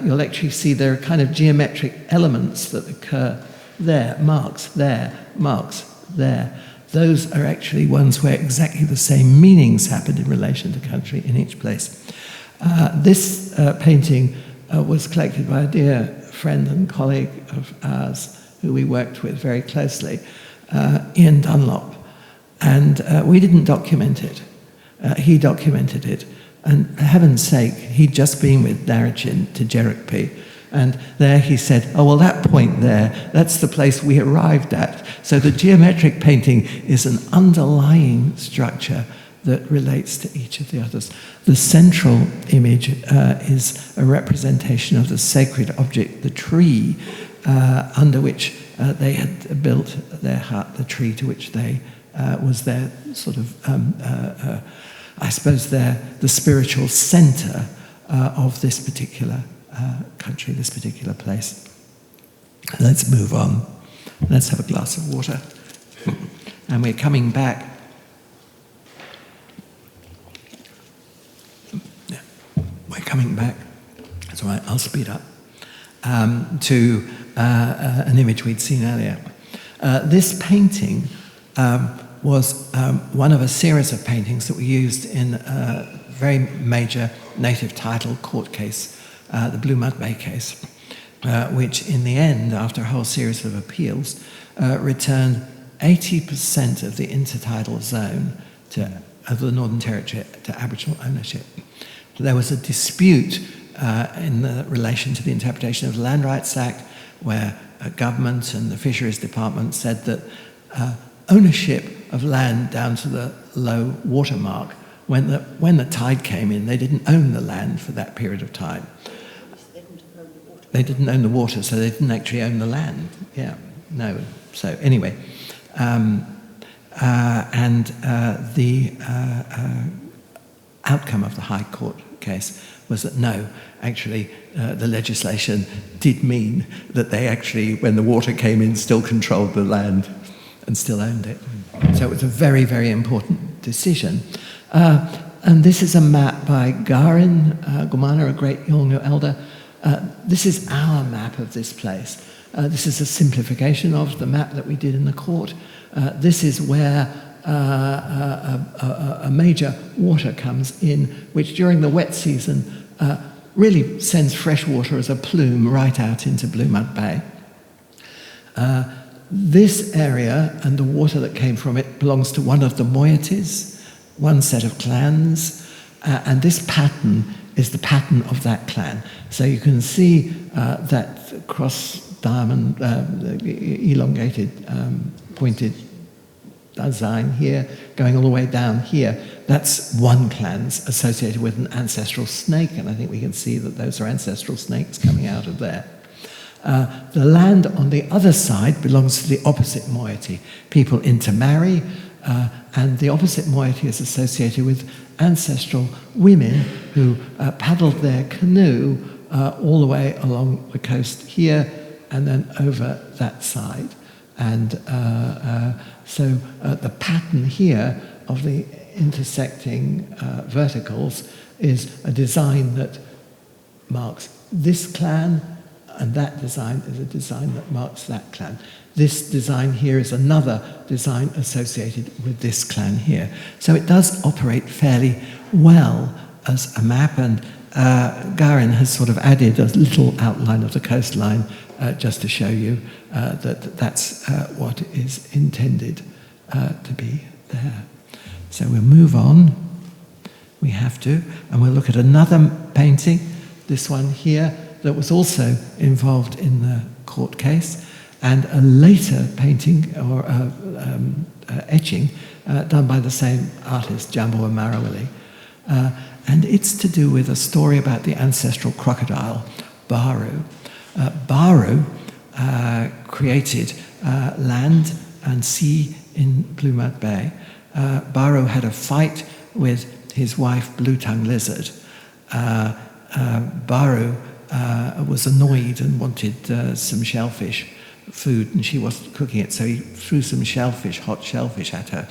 [SPEAKER 3] You'll actually see there are kind of geometric elements that occur there, marks there, marks there. Those are actually ones where exactly the same meanings happened in relation to country in each place. This painting was collected by a dear friend and colleague of ours who we worked with very closely, Ian Dunlop. And we didn't document it. He documented it. And for heaven's sake, he'd just been with Narrachin to Jerikpi. And there he said, oh, well, that point there, that's the place we arrived at. So the geometric painting is an underlying structure that relates to each of the others. The central image is a representation of the sacred object, the tree, under which they had built their hut, the tree to which they was their sort of, I suppose, the spiritual centre of this particular country, this particular place. Let's move on. Let's have a glass of water. And we're coming back. We're coming back. That's all right, I'll speed up. To an image we'd seen earlier. This painting was one of a series of paintings that were used in a very major native title court case, the Blue Mud Bay case, which in the end, after a whole series of appeals, returned 80% of the intertidal zone of the Northern Territory to Aboriginal ownership. There was a dispute in relation to the interpretation of the Land Rights Act, where government and the Fisheries Department said that ownership of land down to the low water mark, when the tide came in, they didn't own the land for that period of time. They didn't own the water, so they didn't actually own the land. Yeah, no. So anyway, the outcome of the High Court case was that no, actually, the legislation did mean that they actually, when the water came in, still controlled the land and still owned it. So it was a very, very important decision. And this is a map by Garin Gumana, a great Yolngu elder. This is our map of this place. This is a simplification of the map that we did in the court. This is where a major water comes in, which during the wet season really sends fresh water as a plume right out into Blue Mud Bay. This area and the water that came from it belongs to one of the moieties, one set of clans, and this pattern is the pattern of that clan. So you can see that cross diamond, elongated, pointed design here, going all the way down here. That's one clan's associated with an ancestral snake, and I think we can see that those are ancestral snakes coming out of there. The land on the other side belongs to the opposite moiety. People intermarry, and the opposite moiety is associated with ancestral women who paddled their canoe all the way along the coast here and then over that side. And so the pattern here of the intersecting verticals is a design that marks this clan, and that design is a design that marks that clan. This design here is another design associated with this clan here. So it does operate fairly well as a map, and Garin has sort of added a little outline of the coastline just to show you that that's what is intended to be there. So we'll move on. We have to, and we'll look at another painting, this one here, that was also involved in the court case, and a later painting or etching done by the same artist, Jambo Marawili. And it's to do with a story about the ancestral crocodile, Baru. Baru created land and sea in Blue Mud Bay. Baru had a fight with his wife, Blue-tongued lizard. Baru was annoyed and wanted some shellfish food, and she wasn't cooking it, so he threw some shellfish, hot shellfish at her.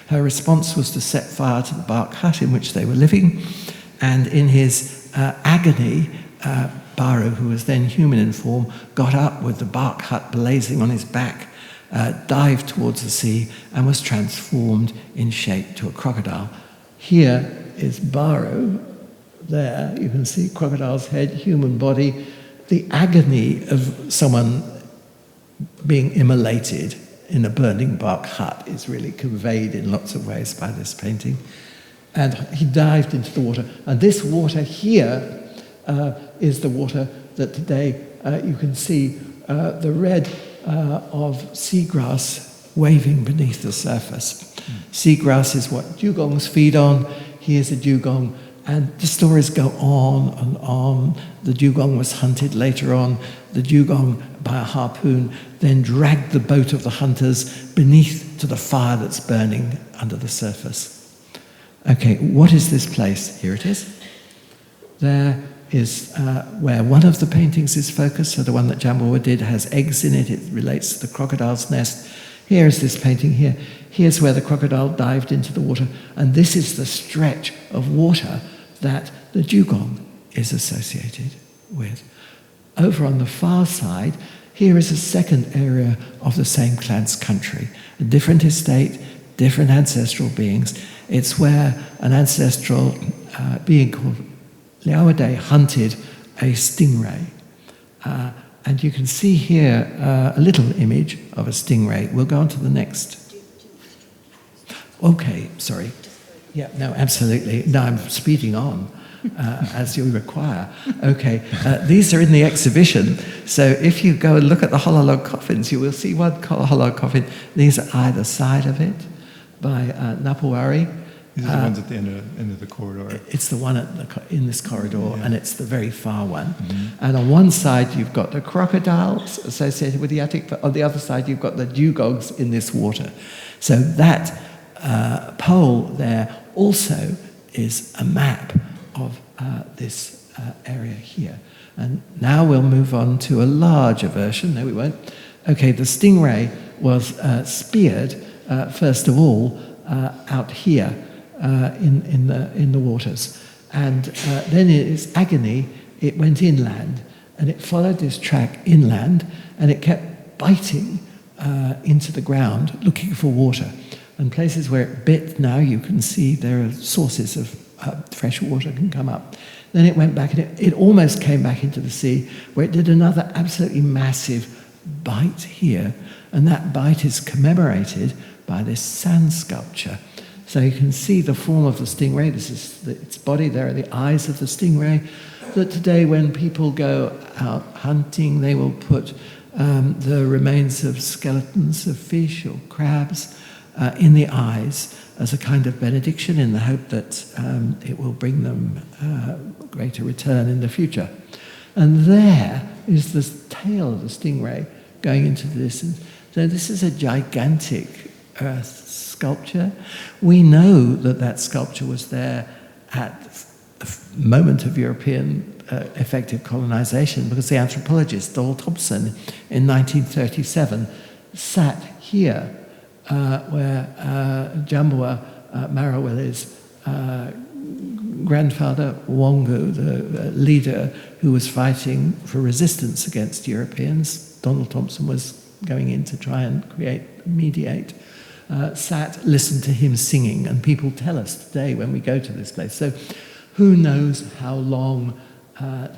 [SPEAKER 3] Her response was to set fire to the bark hut in which they were living, and in his agony, Baru, who was then human in form, got up with the bark hut blazing on his back, dived towards the sea, and was transformed in shape to a crocodile. Here is Baru. There, you can see crocodile's head, human body. The agony of someone being immolated in a burning bark hut is really conveyed in lots of ways by this painting. And he dived into the water. And this water here is the water that today you can see the red of seagrass waving beneath the surface. Seagrass is what dugongs feed on. Here's a dugong. And the stories go on and on. The dugong was hunted later on. The dugong, by a harpoon, then dragged the boat of the hunters beneath to the fire that's burning under the surface. Okay, what is this place? Here it is. There is where one of the paintings is focused. So the one that Jambawa did has eggs in it. It relates to the crocodile's nest. Here is this painting here. Here's where the crocodile dived into the water. And this is the stretch of water that the dugong is associated with. Over on the far side, here is a second area of the same clan's country. A different estate, different ancestral beings. It's where an ancestral being called Liawade hunted a stingray. And you can see here a little image of a stingray. We'll go on to the next. Okay, sorry. Yeah, no, absolutely. No, I'm speeding on as you require. Okay, these are in the exhibition. So if you go and look at the hollow coffins, you will see one hollow coffin. These are either side of it by Macquarie.
[SPEAKER 1] These are the ones at the end of the corridor.
[SPEAKER 3] It's the one in this corridor, yeah. And it's the very far one. Mm-hmm. And on one side, you've got the crocodiles associated with the attic, but on the other side, you've got the dugongs in this water. So that pole there also is a map of this area here. And now we'll move on to a larger version. No, we won't. Okay, the stingray was speared, first of all, out here in the waters. And then in its agony, it went inland, and it followed this track inland, and it kept biting into the ground, looking for water. And places where it bit now, you can see there are sources of fresh water can come up. Then it went back, and it almost came back into the sea, where it did another absolutely massive bite here. And that bite is commemorated by this sand sculpture. So you can see the form of the stingray. This is its body. There are the eyes of the stingray. That today, when people go out hunting, they will put the remains of skeletons of fish or crabs in the eyes as a kind of benediction, in the hope that it will bring them greater return in the future. And there is the tail of the stingray going into the distance. So this is a gigantic earth sculpture. We know that that sculpture was there at the moment of European effective colonization, because the anthropologist Donald Thompson in 1937 sat here where Jambua Marawele's grandfather, Wongu, the leader who was fighting for resistance against Europeans. Donald Thompson was going in to try and mediate, sat, listened to him singing, and people tell us today when we go to this place. So who knows how long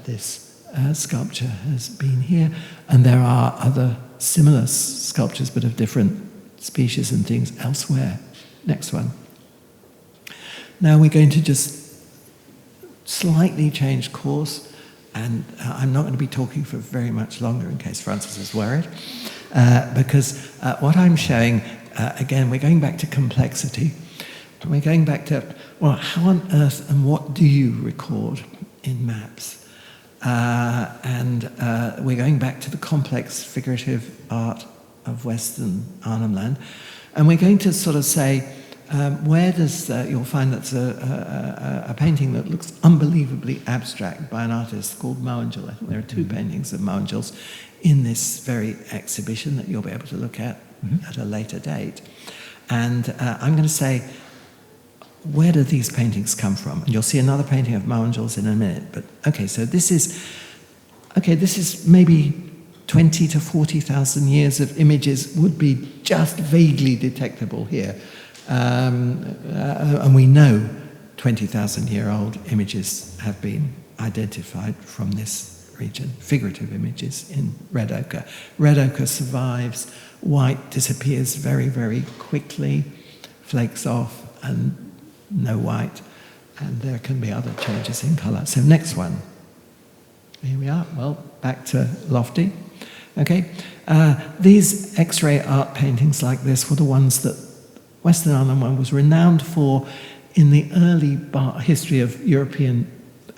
[SPEAKER 3] this sculpture has been here. And there are other similar sculptures, but of different species and things elsewhere. Next one. Now we're going to just slightly change course, and I'm not going to be talking for very much longer in case Frances is worried, because what I'm showing, again, we're going back to complexity. We're going back to, well, how on earth and what do you record in maps? And we're going back to the complex figurative art of Western Arnhem Land. And we're going to sort of say, where does, you'll find that's a painting that looks unbelievably abstract by an artist called Moangel. I think there are two paintings of Moangels in this very exhibition that you'll be able to look at at a later date. And I'm going to say, where do these paintings come from? And you'll see another painting of Moangels in a minute. But okay, so this is maybe 20 to 40,000 years of images would be just vaguely detectable here. And we know 20,000-year-old images have been identified from this region, figurative images in red ochre. Red ochre survives, white disappears very, very quickly, flakes off, and no white, and there can be other changes in colour. So next one. Here we are. Well, back to Lofty. Okay, these X-ray art paintings like this were the ones that Western Arnhem Land was renowned for in the early history of European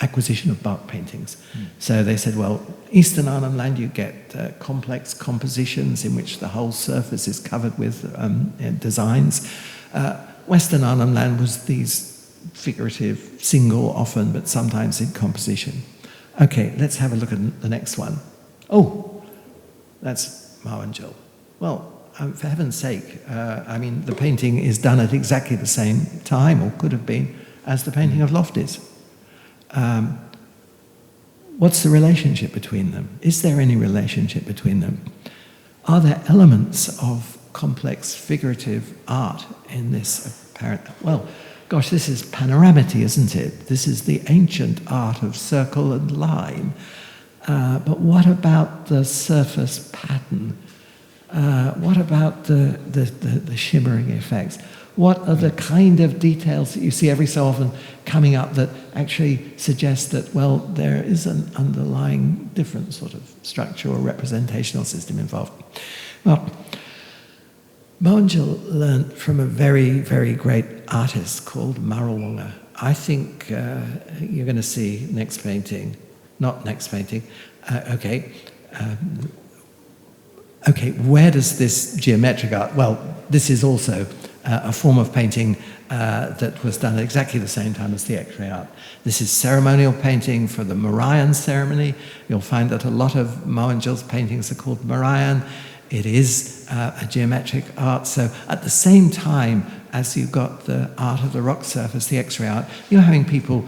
[SPEAKER 3] acquisition of bark paintings. So they said, well, Eastern Arnhem Land, you get complex compositions in which the whole surface is covered with designs. Western Arnhem Land was these figurative, single often, but sometimes in composition. Okay, let's have a look at the next one. Oh, that's Moangel. Well, for heaven's sake, I mean, the painting is done at exactly the same time, or could have been, as the painting of Lofty's. What's the relationship between them? Is there any relationship between them? Are there elements of complex figurative art in this apparent... Well, gosh, this is panoramity, isn't it? This is the ancient art of circle and line. But what about the surface pattern? What about the shimmering effects? What are the kind of details that you see every so often coming up that actually suggest that, well, there is an underlying different sort of structure or representational system involved? Well, Moangel learnt from a very, very great artist called Marawonga. I think you're going to see next painting. Not next painting. Okay, where does this geometric art... Well, this is also a form of painting that was done at exactly the same time as the X-ray art. This is ceremonial painting for the Moriah ceremony. You'll find that a lot of Moangel's paintings are called Moriah. It is a geometric art. So at the same time as you got the art of the rock surface, the X-ray art, you're having people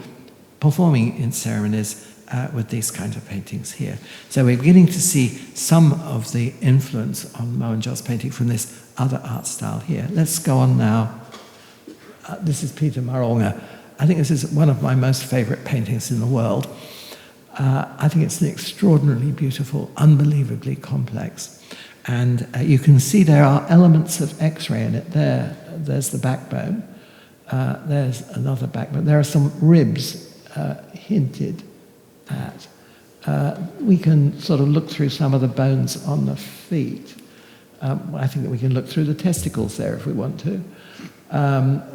[SPEAKER 3] performing in ceremonies with these kinds of paintings here. So we're beginning to see some of the influence on Mohenjo's painting from this other art style here. Let's go on now. This is Peter Maronga. I think this is one of my most favourite paintings in the world. I think it's extraordinarily beautiful, unbelievably complex. And you can see there are elements of X-ray in it. There's the backbone. There's another backbone. There are some ribs hinted at. We can sort of look through some of the bones on the feet. I think that we can look through the testicles there if we want to.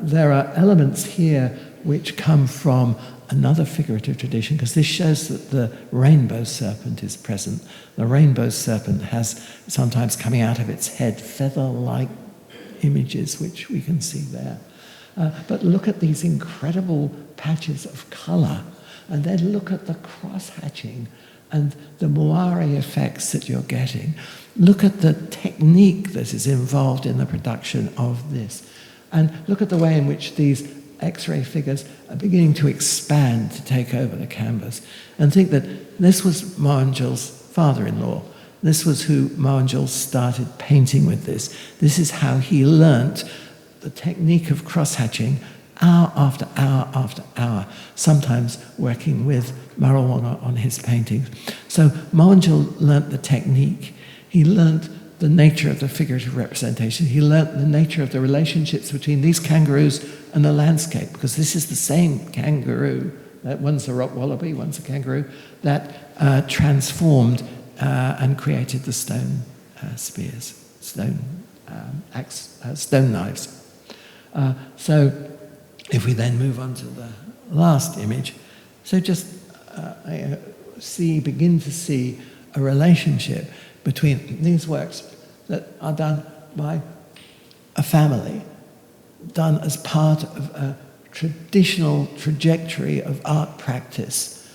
[SPEAKER 3] There are elements here which come from another figurative tradition, because this shows that the rainbow serpent is present. The rainbow serpent has sometimes coming out of its head feather-like images, which we can see there. But look at these incredible patches of colour, and then look at the cross-hatching and the moire effects that you're getting. Look at the technique that is involved in the production of this. And look at the way in which these X-ray figures are beginning to expand to take over the canvas. And think that this was Mohenjo's father-in-law. This was who Mohenjo started painting with this. This is how he learnt the technique of cross-hatching hour after hour after hour, sometimes working with Marawanga on his paintings. So Mohenjo learnt the technique. He learnt the nature of the figurative representation. He learnt the nature of the relationships between these kangaroos and the landscape, because this is the same kangaroo, one's a rock wallaby, one's a kangaroo, that transformed and created the stone spears, stone knives. So if we then move on to the last image, so just begin to see a relationship between these works that are done by a family, done as part of a traditional trajectory of art practice,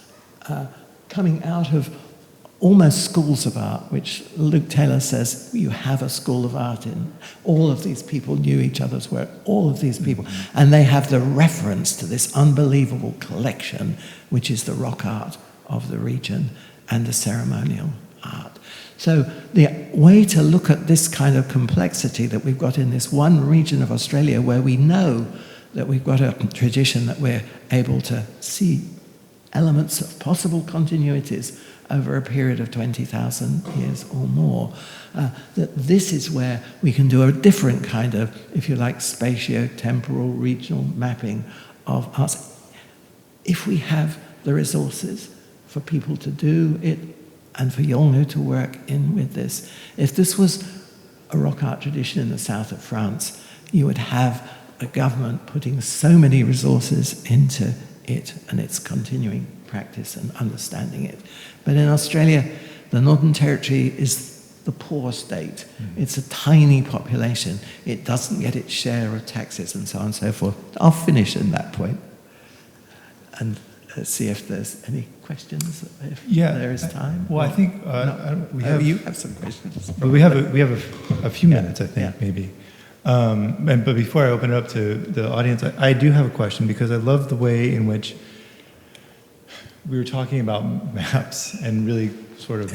[SPEAKER 3] coming out of almost schools of art, which Luke Taylor says you have a school of art in. All of these people knew each other's work, all of these people, and they have the reference to this unbelievable collection, which is the rock art of the region and the ceremonial art. So the way to look at this kind of complexity that we've got in this one region of Australia, where we know that we've got a tradition that we're able to see elements of possible continuities over a period of 20,000 years or more, that this is where we can do a different kind of, if you like, spatio-temporal regional mapping of arts. If we have the resources for people to do it, and for Yolngu to work in with this. If this was a rock art tradition in the south of France, you would have a government putting so many resources into it and its continuing practice and understanding it. But in Australia, the Northern Territory is the poor state. It's a tiny population. It doesn't get its share of taxes and so on and so forth. I'll finish in that point. And see if there's any questions, if there is time.
[SPEAKER 1] Well, I think
[SPEAKER 3] you have some questions.
[SPEAKER 1] But we have a few minutes, I think, maybe. But before I open it up to the audience, I do have a question, because I love the way in which we were talking about maps and really sort of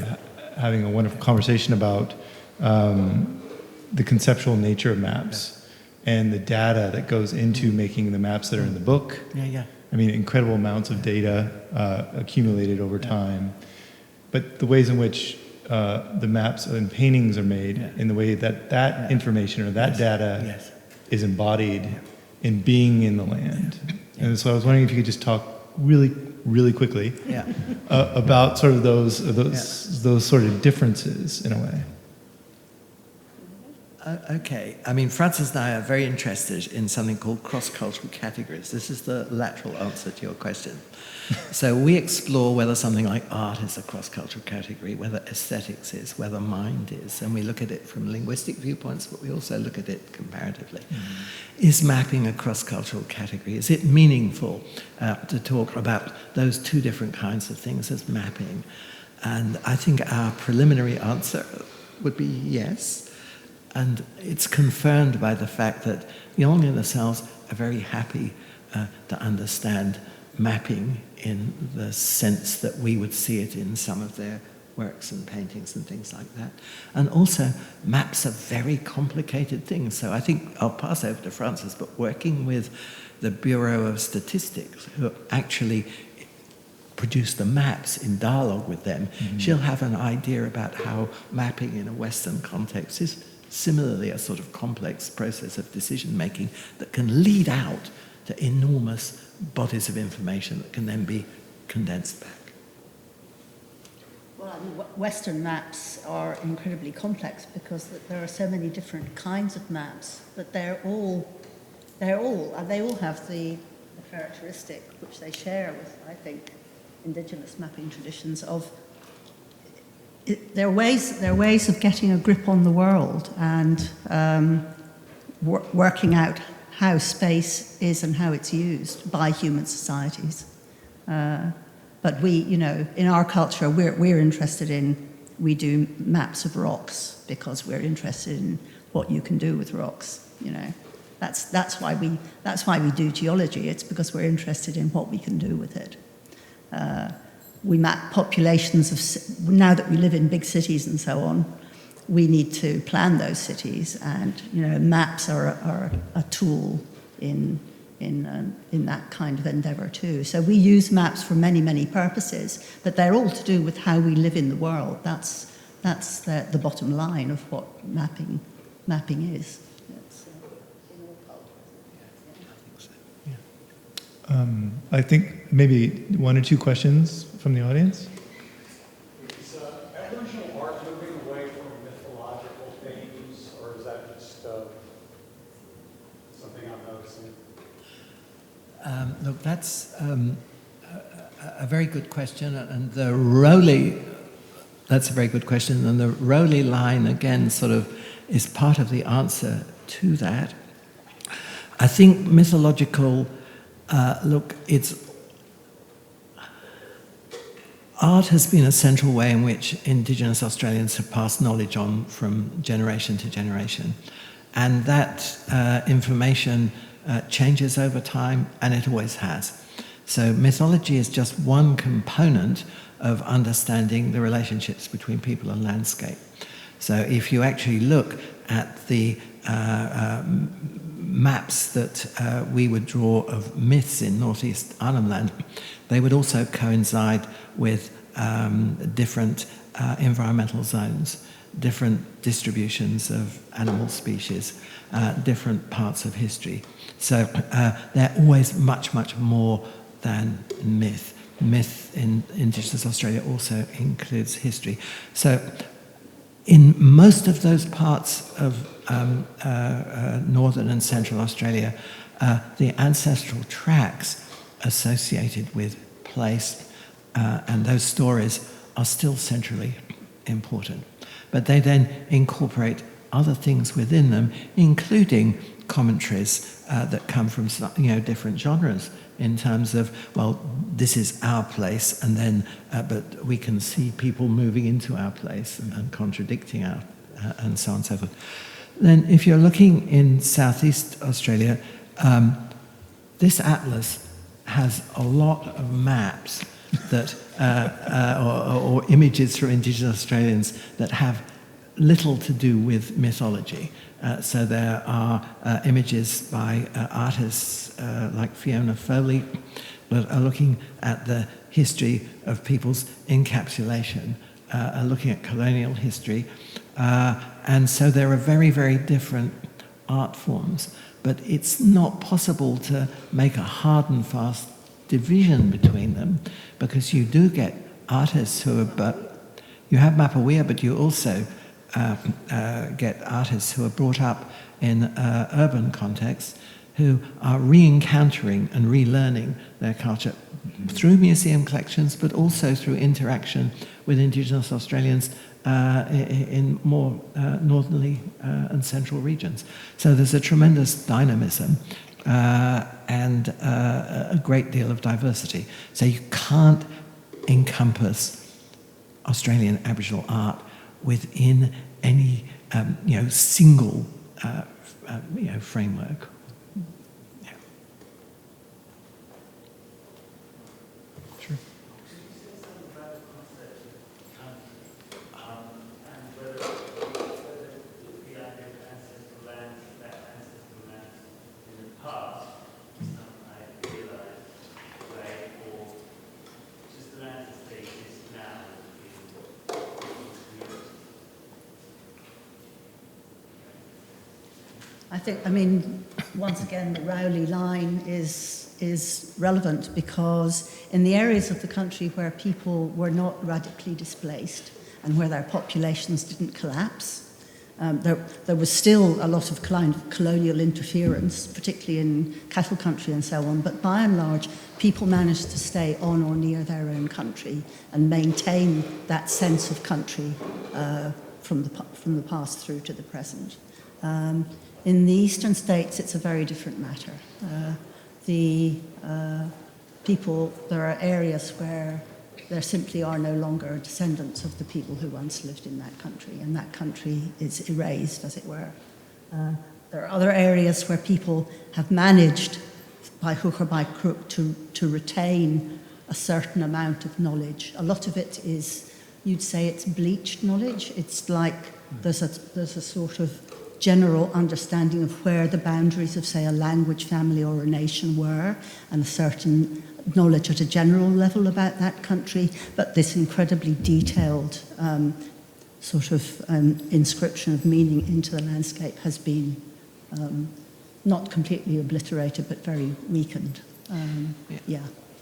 [SPEAKER 1] having a wonderful conversation about the conceptual nature of maps and the data that goes into making the maps that are in the book. I mean, incredible amounts of data accumulated over time. But the ways in which the maps and paintings are made, in the way that information or that data is embodied in being in the land. And so I was wondering if you could just talk really quickly about sort of those sort of differences in a way.
[SPEAKER 3] Okay. I mean, Frances and I are very interested in something called cross-cultural categories. This is the lateral answer to your question. So we explore whether something like art is a cross-cultural category, whether aesthetics is, whether mind is, and we look at it from linguistic viewpoints, but we also look at it comparatively. Is mapping a cross-cultural category? Is it meaningful to talk about those two different kinds of things as mapping? And I think our preliminary answer would be yes. And it's confirmed by the fact that Yolngu themselves are very happy to understand mapping in the sense that we would see it in some of their works and paintings and things like that. And also, maps are very complicated things. So I think I'll pass over to Frances, but working with the Bureau of Statistics, who actually produce the maps in dialogue with them, she'll have an idea about how mapping in a Western context is similarly a sort of complex process of decision-making that can lead out to enormous bodies of information that can then be condensed back.
[SPEAKER 2] Well, I mean, Western maps are incredibly complex because there are so many different kinds of maps, but they all have the characteristic which they share with, I think, Indigenous mapping traditions of there are ways of getting a grip on the world and working out how space is and how it's used by human societies. But we, in our culture, we're interested we do maps of rocks because we're interested in what you can do with rocks. That's why we do geology. It's because we're interested in what we can do with it. We map populations now that we live in big cities and so on. We need to plan those cities, and maps are a tool in that kind of endeavour too. So we use maps for many, many purposes, but they're all to do with how we live in the world. That's the bottom line of what mapping is.
[SPEAKER 1] I think maybe one or two questions from the audience.
[SPEAKER 4] Is Aboriginal art moving away from mythological themes, or is that just something I'm noticing?
[SPEAKER 3] Look, that's a very good question, and that's a very good question, and the Rowley line again sort of is part of the answer to that. I think mythological. Art has been a central way in which Indigenous Australians have passed knowledge on from generation to generation. And that information changes over time, and it always has. So mythology is just one component of understanding the relationships between people and landscape. So if you actually look at the maps that we would draw of myths in northeast Arnhem Land, they would also coincide with different environmental zones, different distributions of animal species, different parts of history. So they're always much, much more than myth. Myth in Indigenous Australia also includes history. So in most of those parts of northern and central Australia, the ancestral tracks associated with place and those stories are still centrally important. But they then incorporate other things within them, including commentaries that come from different genres in terms of, well, this is our place, and then, but we can see people moving into our place and contradicting our, and so on and so forth. Then if you're looking in Southeast Australia, this atlas has a lot of maps that, or images from Indigenous Australians that have little to do with mythology. So there are images by artists like Fiona Foley that are looking at the history of people's encapsulation, and looking at colonial history. And so there are very, very different art forms, but it's not possible to make a hard and fast division between them, because you do get artists who are, you have Mapa Wiya, but you also get artists who are brought up in urban contexts who are re-encountering and relearning their culture through museum collections, but also through interaction with Indigenous Australians in more northerly and central regions. So there's a tremendous dynamism and a great deal of diversity. So you can't encompass Australian Aboriginal art within any single framework. Yeah.
[SPEAKER 1] Sure.
[SPEAKER 2] Once again, the Rowley line is relevant because in the areas of the country where people were not radically displaced and where their populations didn't collapse, there was still a lot of colonial interference, particularly in cattle country and so on, but by and large, people managed to stay on or near their own country and maintain that sense of country from the past through to the present. In the eastern states, it's a very different matter. There are areas where there simply are no longer descendants of the people who once lived in that country, and that country is erased, as it were. There are other areas where people have managed, by hook or by crook, to retain a certain amount of knowledge. A lot of it is, you'd say it's bleached knowledge. It's like there's a sort of general understanding of where the boundaries of, say, a language family or a nation were, and a certain knowledge at a general level about that country, but this incredibly detailed inscription of meaning into the landscape has been not completely obliterated, but very weakened.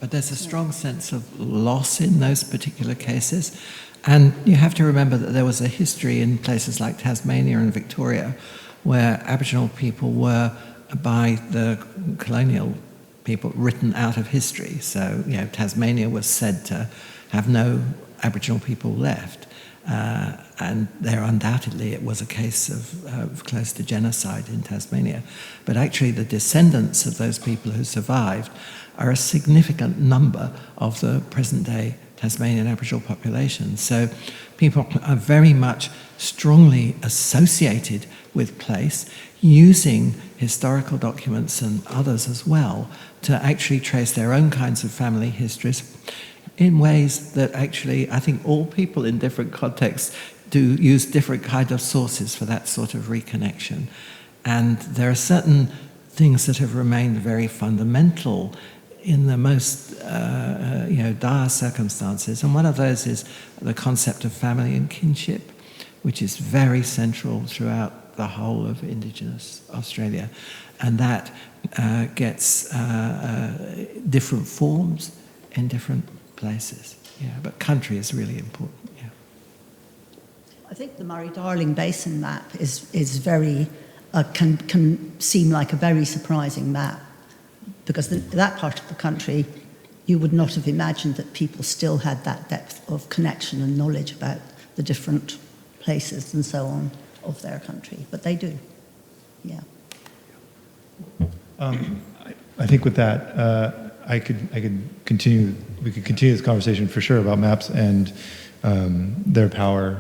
[SPEAKER 3] But there's a strong sense of loss in those particular cases. And you have to remember that there was a history in places like Tasmania and Victoria where Aboriginal people were, by the colonial people, written out of history. So, Tasmania was said to have no Aboriginal people left. And there undoubtedly it was a case of close to genocide in Tasmania. But actually the descendants of those people who survived are a significant number of the present-day Tasmanian Aboriginal population. So people are very much strongly associated with place, using historical documents and others as well to actually trace their own kinds of family histories in ways that actually I think all people in different contexts do use different kind of sources for that sort of reconnection. And there are certain things that have remained very fundamental in the most dire circumstances, and one of those is the concept of family and kinship, which is very central throughout the whole of Indigenous Australia, and that gets different forms in different places. But country is really important.
[SPEAKER 2] I think the Murray-Darling Basin map is very can seem like a very surprising map. Because that part of the country, you would not have imagined that people still had that depth of connection and knowledge about the different places and so on of their country. But they do,
[SPEAKER 1] I think with that, I could continue. We could continue this conversation for sure about maps and their power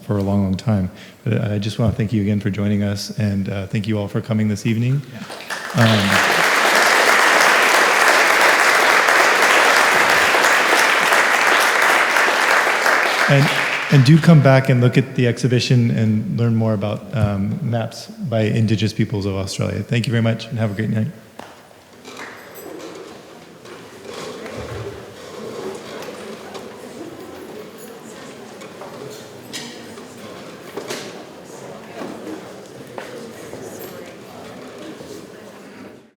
[SPEAKER 1] for a long, long time. But I just want to thank you again for joining us, and thank you all for coming this evening. And do come back and look at the exhibition and learn more about maps by Indigenous peoples of Australia. Thank you very much, and have a great night.